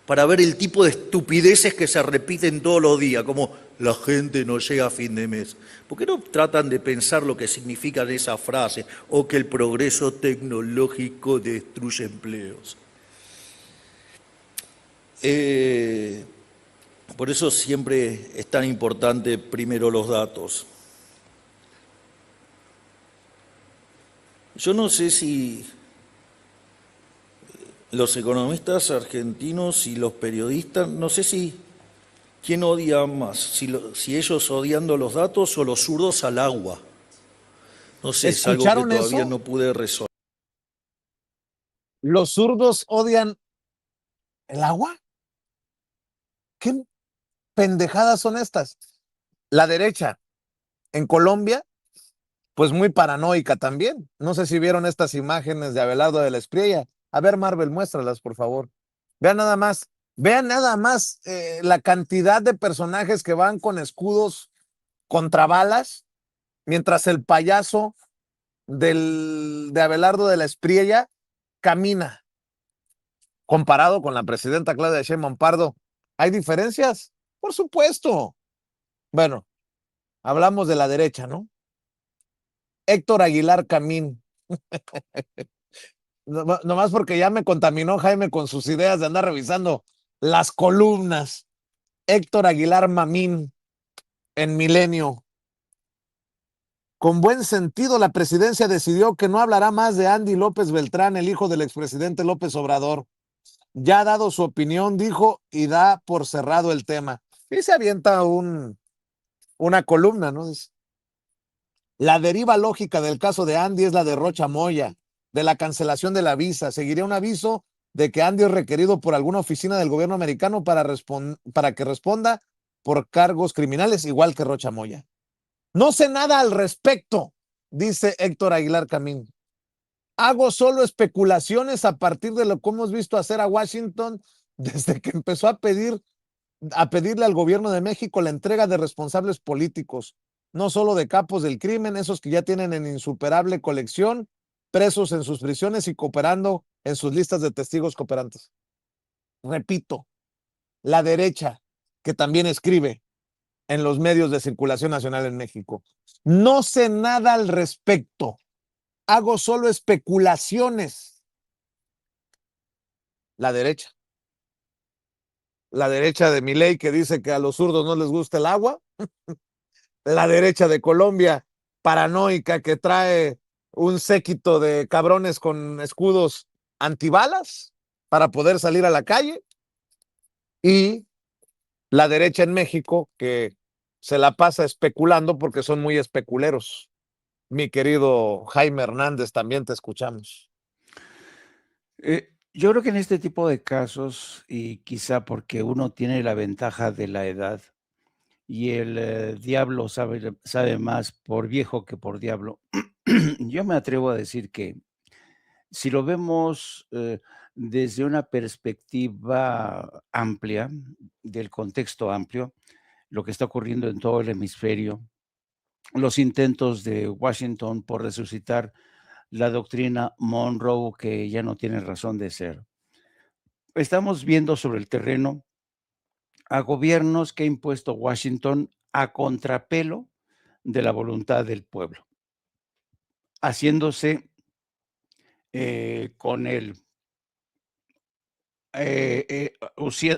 para ver el tipo de estupideces que se repiten todos los días, como la gente no llega a fin de mes? ¿Por qué no tratan de pensar lo que significan esas frases, o que el progreso tecnológico destruye empleos? Por eso siempre es tan importante primero los datos. Yo no sé si los economistas argentinos y los periodistas, no sé si quién odia más, si ellos odiando los datos o los zurdos al agua. No sé, es algo que todavía eso? no pude resolver. ¿Los zurdos odian el agua? ¿Qué pendejadas son estas? La derecha en Colombia, pues muy paranoica también. No sé si vieron estas imágenes de Abelardo de la Espriella. A ver, Marvel, muéstralas, por favor. Vean nada más la cantidad de personajes que van con escudos contra balas, mientras el payaso de Abelardo de la Espriella camina. Comparado con la presidenta Claudia Sheinbaum Pardo, ¿hay diferencias? Por supuesto. Bueno, hablamos de la derecha, ¿no? Héctor Aguilar Camín. Nomás porque ya me contaminó Jaime con sus ideas de andar revisando las columnas. Héctor Aguilar Mamín en Milenio. Con buen sentido, la presidencia decidió que no hablará más de Andy López Beltrán, el hijo del expresidente López Obrador. Ya ha dado su opinión, dijo, y da por cerrado el tema. Y se avienta una columna, ¿no? La deriva lógica del caso de Andy es la de Rocha Moya, de la cancelación de la visa. Seguiría un aviso de que Andy es requerido por alguna oficina del gobierno americano para que responda por cargos criminales, igual que Rocha Moya. No sé nada al respecto, dice Héctor Aguilar Camín. Hago solo especulaciones a partir de lo que hemos visto hacer a Washington desde que empezó a pedirle al gobierno de México la entrega de responsables políticos, no solo de capos del crimen, esos que ya tienen en insuperable colección, presos en sus prisiones y cooperando en sus listas de testigos cooperantes. Repito, la derecha, que también escribe en los medios de circulación nacional en México. No sé nada al respecto. Hago solo especulaciones. La derecha. La derecha de Milei, que dice que a los zurdos no les gusta el agua. La derecha de Colombia, paranoica, que trae un séquito de cabrones con escudos antibalas para poder salir a la calle. Y la derecha en México, que se la pasa especulando porque son muy especuleros. Mi querido Jaime Hernández, también te escuchamos. Yo creo que en este tipo de casos, y quizá porque uno tiene la ventaja de la edad, y el diablo sabe más por viejo que por diablo, yo me atrevo a decir que si lo vemos desde una perspectiva amplia, del contexto amplio, lo que está ocurriendo en todo el hemisferio, los intentos de Washington por resucitar la doctrina Monroe, que ya no tiene razón de ser. Estamos viendo sobre el terreno a gobiernos que ha impuesto Washington a contrapelo de la voluntad del pueblo, haciéndose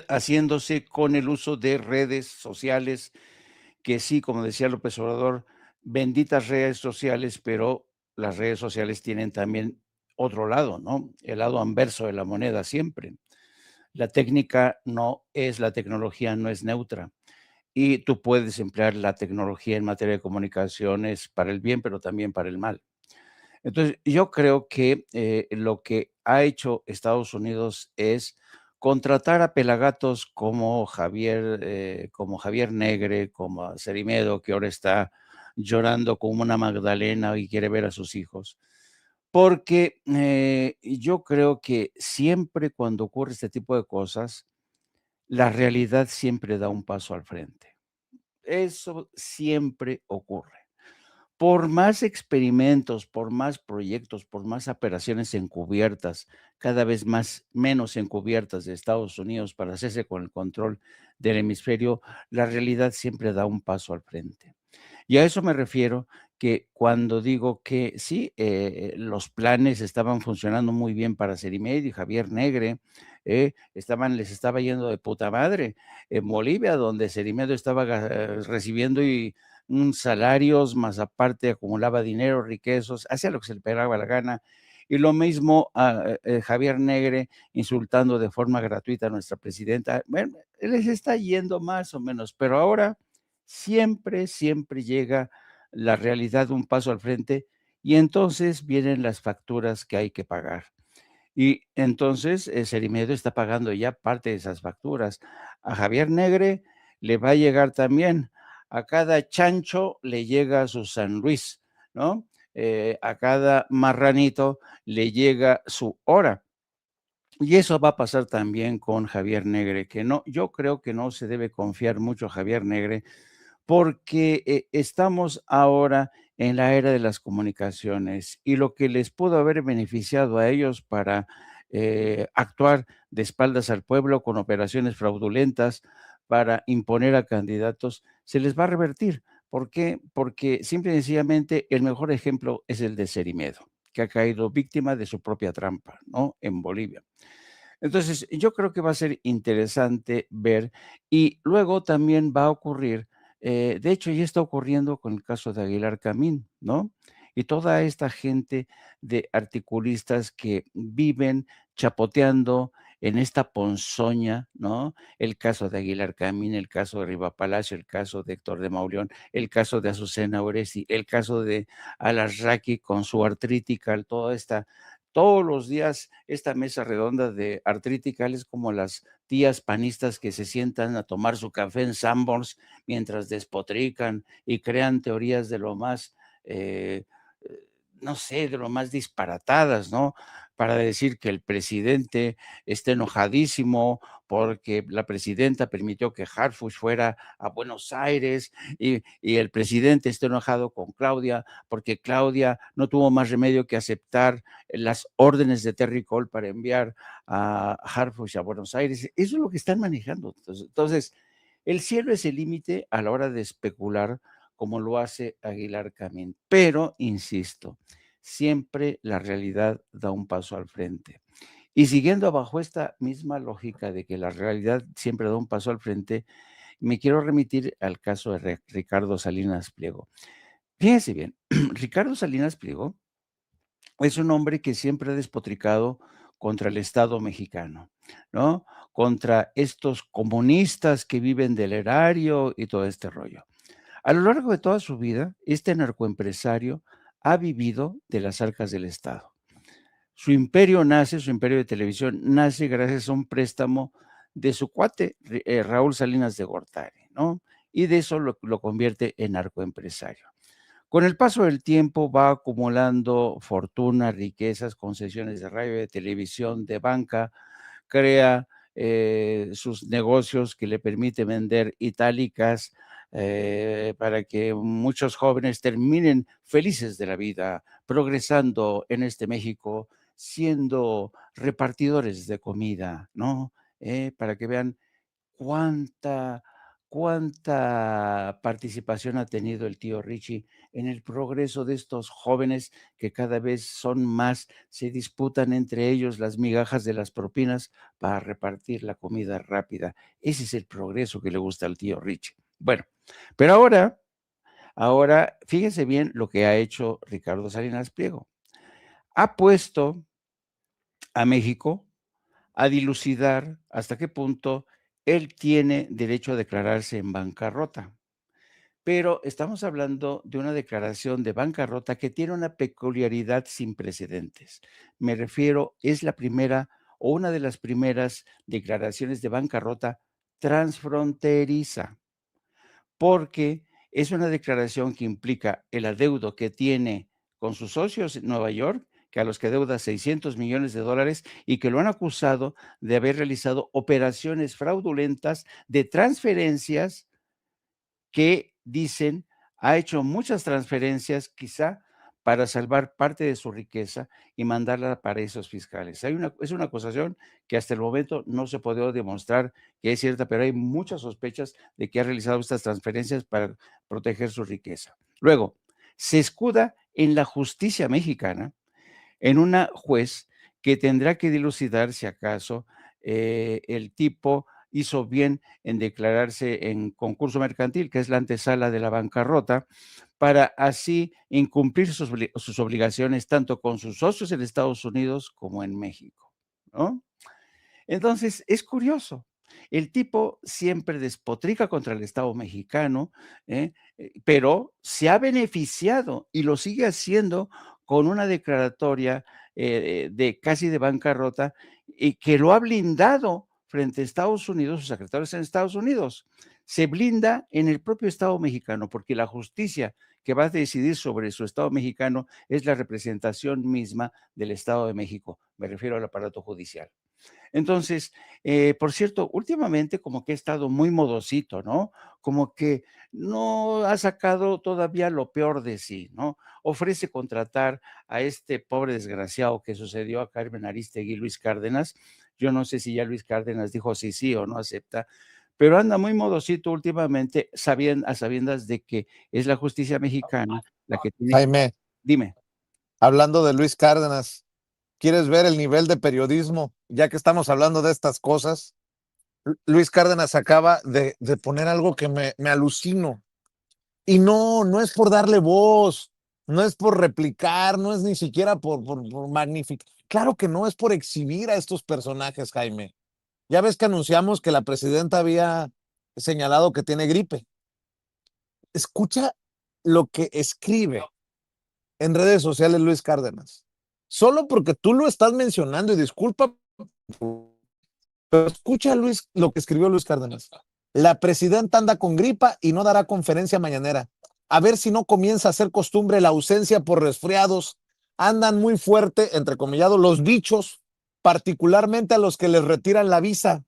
haciéndose con el uso de redes sociales, que sí, como decía López Obrador, benditas redes sociales, pero las redes sociales tienen también otro lado, ¿no? El lado anverso de la moneda siempre. La técnica no es, la tecnología no es neutra. Y tú puedes emplear la tecnología en materia de comunicaciones para el bien, pero también para el mal. Entonces, yo creo que lo que ha hecho Estados Unidos es contratar a pelagatos como Javier Negre, como a Cerimedo, que ahora está llorando como una Magdalena y quiere ver a sus hijos. Porque yo creo que siempre cuando ocurre este tipo de cosas, la realidad siempre da un paso al frente. Eso siempre ocurre. Por más experimentos, por más proyectos, por más operaciones encubiertas, cada vez más menos encubiertas de Estados Unidos para hacerse con el control del hemisferio, la realidad siempre da un paso al frente. Y a eso me refiero que cuando digo que sí, los planes estaban funcionando muy bien para Cerimed y Javier Negre, les estaba yendo de puta madre. En Bolivia, donde Cerimedo estaba recibiendo salarios, más aparte acumulaba dinero, riquezos, hacía lo que se le pegaba la gana. Y lo mismo a Javier Negre insultando de forma gratuita a nuestra presidenta. Bueno, les está yendo más o menos, pero ahora siempre, siempre llega la realidad un paso al frente y entonces vienen las facturas que hay que pagar. Y entonces Cerimedo está pagando ya parte de esas facturas. A Javier Negre le va a llegar también. A cada chancho le llega su San Luis, ¿no? A cada marranito le llega su hora. Y eso va a pasar también con Javier Negre, que no, yo creo que no se debe confiar mucho a Javier Negre, porque estamos ahora en la era de las comunicaciones y lo que les pudo haber beneficiado a ellos para actuar de espaldas al pueblo con operaciones fraudulentas para imponer a candidatos, se les va a revertir. ¿Por qué? Porque simple y sencillamente el mejor ejemplo es el de Cerimedo, que ha caído víctima de su propia trampa, ¿no? En Bolivia. Entonces, yo creo que va a ser interesante ver y luego también va a ocurrir, de hecho ya está ocurriendo con el caso de Aguilar Camín, ¿no? Y toda esta gente de articulistas que viven chapoteando en esta ponzoña, ¿no? El caso de Aguilar Camín, el caso de Riva Palacio, el caso de Héctor de Mauleón, el caso de Azucena Oresti, el caso de Alasraqui con su artrítica, todos los días esta mesa redonda de artriticales como las tías panistas que se sientan a tomar su café en Sanborns mientras despotrican y crean teorías de lo más, no sé, de lo más disparatadas, ¿no? Para decir que el presidente está enojadísimo porque la presidenta permitió que Harfuch fuera a Buenos Aires y el presidente está enojado con Claudia porque Claudia no tuvo más remedio que aceptar las órdenes de Terry Cole para enviar a Harfuch a Buenos Aires. Eso es lo que están manejando. Entonces, el cielo es el límite a la hora de especular como lo hace Aguilar Camín. Pero, insisto, siempre la realidad da un paso al frente. Y siguiendo bajo esta misma lógica de que la realidad siempre da un paso al frente, me quiero remitir al caso de Ricardo Salinas Pliego. Fíjense bien, Ricardo Salinas Pliego es un hombre que siempre ha despotricado contra el Estado mexicano, ¿no? Contra estos comunistas que viven del erario y todo este rollo. A lo largo de toda su vida, este narcoempresario ha vivido de las arcas del Estado. Su imperio de televisión, nace gracias a un préstamo de su cuate, Raúl Salinas de Gortari, ¿no? Y de eso lo convierte en narcoempresario. Con el paso del tiempo va acumulando fortuna, riquezas, concesiones de radio, de televisión, de banca, crea sus negocios que le permiten vender itálicas para que muchos jóvenes terminen felices de la vida, progresando en este México, siendo repartidores de comida, ¿no? Para que vean cuánta, cuánta participación ha tenido el tío Richie en el progreso de estos jóvenes que cada vez son más, se disputan entre ellos las migajas de las propinas para repartir la comida rápida. Ese es el progreso que le gusta al tío Richie. Bueno, pero ahora fíjense bien lo que ha hecho Ricardo Salinas Pliego. Ha puesto a México a dilucidar hasta qué punto él tiene derecho a declararse en bancarrota. Pero estamos hablando de una declaración de bancarrota que tiene una peculiaridad sin precedentes. Me refiero, es la primera o una de las primeras declaraciones de bancarrota transfronteriza, porque es una declaración que implica el adeudo que tiene con sus socios en Nueva York, que a los que deuda $600 millones y que lo han acusado de haber realizado operaciones fraudulentas de transferencias que dicen ha hecho muchas transferencias quizá para salvar parte de su riqueza y mandarla a paraísos fiscales. Es una acusación que hasta el momento no se ha podido demostrar que es cierta, pero hay muchas sospechas de que ha realizado estas transferencias para proteger su riqueza. Luego, se escuda en la justicia mexicana, en una juez que tendrá que dilucidar si acaso el tipo hizo bien en declararse en concurso mercantil, que es la antesala de la bancarrota, para así incumplir sus obligaciones tanto con sus socios en Estados Unidos como en México, ¿no? Entonces, es curioso. El tipo siempre despotrica contra el Estado mexicano, pero se ha beneficiado y lo sigue haciendo con una declaratoria de casi de bancarrota y que lo ha blindado frente a Estados Unidos, sus secretarios en Estados Unidos. Se blinda en el propio Estado mexicano porque la justicia que va a decidir sobre su Estado mexicano es la representación misma del Estado de México. Me refiero al aparato judicial. Entonces, por cierto, últimamente como que he estado muy modosito, ¿no? Como que no ha sacado todavía lo peor de sí, ¿no? Ofrece contratar a este pobre desgraciado que sucedió a Carmen Aristegui, Luis Cárdenas. Yo no sé si ya Luis Cárdenas dijo sí o no acepta, pero anda muy modosito últimamente, a sabiendas de que es la justicia mexicana la que tiene. Jaime, Dime. hablando de Luis Cárdenas, ¿quieres ver el nivel de periodismo? Ya que estamos hablando de estas cosas, Luis Cárdenas acaba de poner algo que me alucino. Y no es por darle voz, no es por replicar, no es ni siquiera por magnificar. Claro que no, es por exhibir a estos personajes, Jaime. Ya ves que anunciamos que la presidenta había señalado que tiene gripe. Escucha lo que escribe en redes sociales Luis Cárdenas. Solo porque tú lo estás mencionando, y disculpa, pero escucha, Luis, lo que escribió Luis Cárdenas. La presidenta anda con gripa y no dará conferencia mañanera. A ver si no comienza a ser costumbre la ausencia por resfriados. Andan muy fuerte, entrecomillado, los bichos, particularmente a los que les retiran la visa.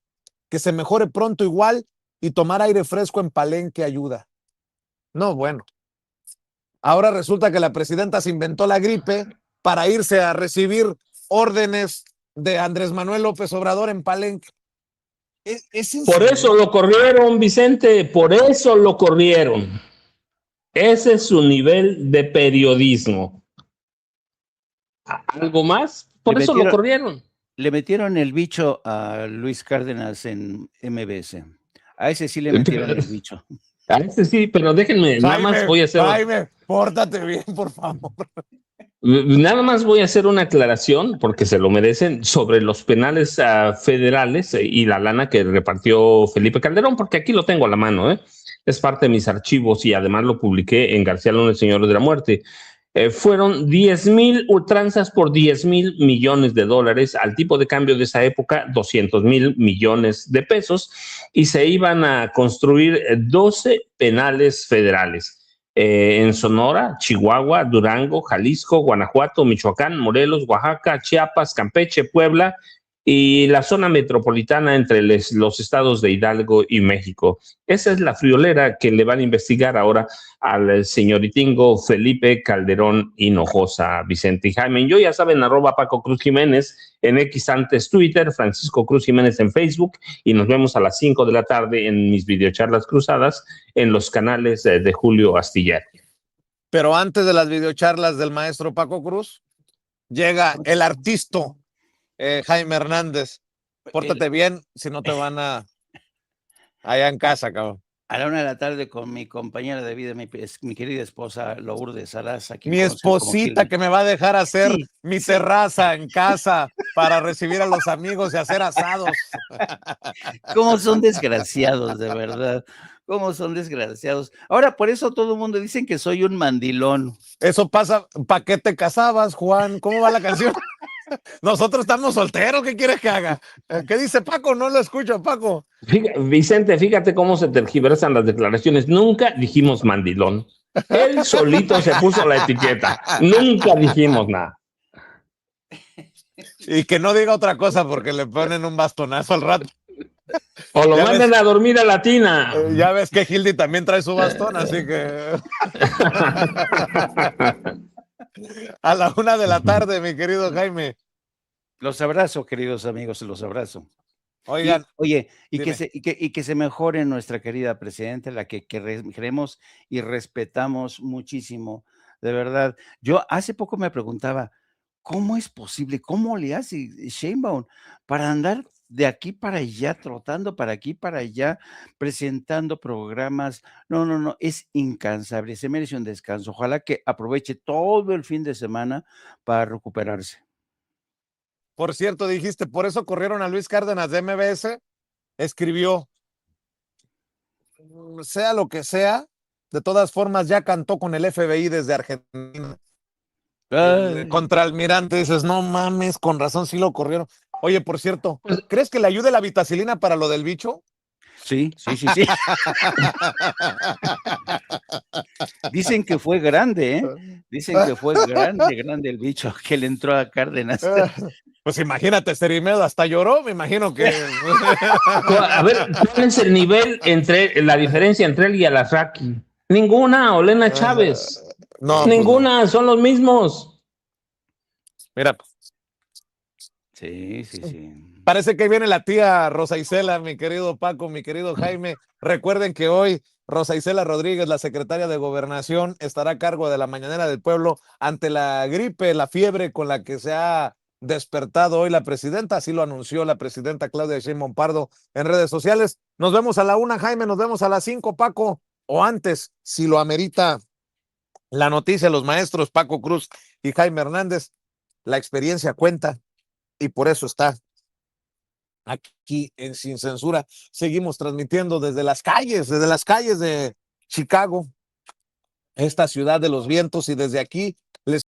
Que se mejore pronto igual y tomar aire fresco en Palenque ayuda. No, bueno. Ahora resulta que la presidenta se inventó la gripe para irse a recibir órdenes de Andrés Manuel López Obrador en Palenque. Por eso lo corrieron, Vicente, por eso lo corrieron. Ese es su nivel de periodismo. ¿Algo más? Por eso lo corrieron. Le metieron el bicho a Luis Cárdenas en MBS. A ese sí le metieron el bicho. A ese sí, pero déjenme, nada más voy a hacer... Jaime, pórtate bien, por favor. Nada más voy a hacer una aclaración, porque se lo merecen, sobre los penales federales y la lana que repartió Felipe Calderón, porque aquí lo tengo a la mano, es parte de mis archivos y además lo publiqué en García Luna, el Señor de la Muerte. Fueron 10,000 ultranzas por $10,000 millones, al tipo de cambio de esa época, 200,000 millones de pesos, y se iban a construir 12 penales federales. En Sonora, Chihuahua, Durango, Jalisco, Guanajuato, Michoacán, Morelos, Oaxaca, Chiapas, Campeche, Puebla y la zona metropolitana entre los estados de Hidalgo y México. Esa es la friolera que le van a investigar ahora al señoritingo Felipe Calderón Hinojosa, Vicente y Jaime. Yo ya saben, @Paco Cruz Jiménez en X, antes Twitter, Francisco Cruz Jiménez en Facebook, y nos vemos a las 5 de la tarde en mis videocharlas cruzadas en los canales de Julio Astillero. Pero antes de las videocharlas del maestro Paco Cruz, llega el artista Jaime Hernández. Pórtate bien, si no te van a allá en casa, cabrón. A la 1 de la tarde con mi compañera de vida, mi querida esposa Lourdes Sarasa. Mi esposita que me va a dejar hacer mi terraza en casa para recibir a los amigos y hacer asados. ¿Cómo son desgraciados, de verdad? ¿Cómo son desgraciados? Ahora, por eso todo el mundo dicen que soy un mandilón. Eso pasa, ¿para qué te casabas, Juan? ¿Cómo va la canción? Nosotros estamos solteros, ¿qué quieres que haga? ¿Qué dice Paco? No lo escucho, Paco. Vicente, fíjate cómo se tergiversan las declaraciones. Nunca dijimos mandilón. Él solito se puso la etiqueta. Nunca dijimos nada. Y que no diga otra cosa porque le ponen un bastonazo al rato. O lo manden a dormir a la tina. Ya ves que Hildy también trae su bastón, así que... A la 1 de la tarde, mi querido Jaime. Los abrazo, queridos amigos, los abrazo. Oigan. Y que se mejore nuestra querida presidenta, la que queremos y respetamos muchísimo, de verdad. Yo hace poco me preguntaba, ¿cómo es posible? ¿Cómo le hace Sheinbaum para andar de aquí para allá, trotando para aquí para allá, presentando programas? No, es incansable, se merece un descanso. Ojalá que aproveche todo el fin de semana para recuperarse. Por cierto, dijiste, por eso corrieron a Luis Cárdenas de MBS. Escribió, sea lo que sea, de todas formas ya cantó con el FBI desde Argentina. Contra Almirante, dices, no mames, con razón sí lo corrieron. Oye, por cierto, ¿crees que le ayude la vitacilina para lo del bicho? Sí. Dicen que fue grande, ¿eh? Dicen que fue grande el bicho que le entró a Cárdenas. Pues imagínate, Cerimedo hasta lloró, me imagino que... A ver, ¿cuál es el nivel la diferencia entre él y Alasraqui? Ninguna, Olena Chávez. No, ninguna, pues no. Son los mismos. Mira. Sí. Parece que viene la tía Rosa Isela, mi querido Paco, mi querido Jaime. Recuerden que hoy Rosa Isela Rodríguez, la secretaria de Gobernación, estará a cargo de la Mañanera del Pueblo ante la gripe, la fiebre con la que se ha despertado hoy la presidenta. Así lo anunció la presidenta Claudia Sheinbaum Pardo en redes sociales. Nos vemos a la 1, Jaime, nos vemos a las 5, Paco, o antes, si lo amerita la noticia, los maestros Paco Cruz y Jaime Hernández. La experiencia cuenta y por eso está aquí en Sin Censura. Seguimos transmitiendo desde las calles de Chicago, esta ciudad de los vientos, y desde aquí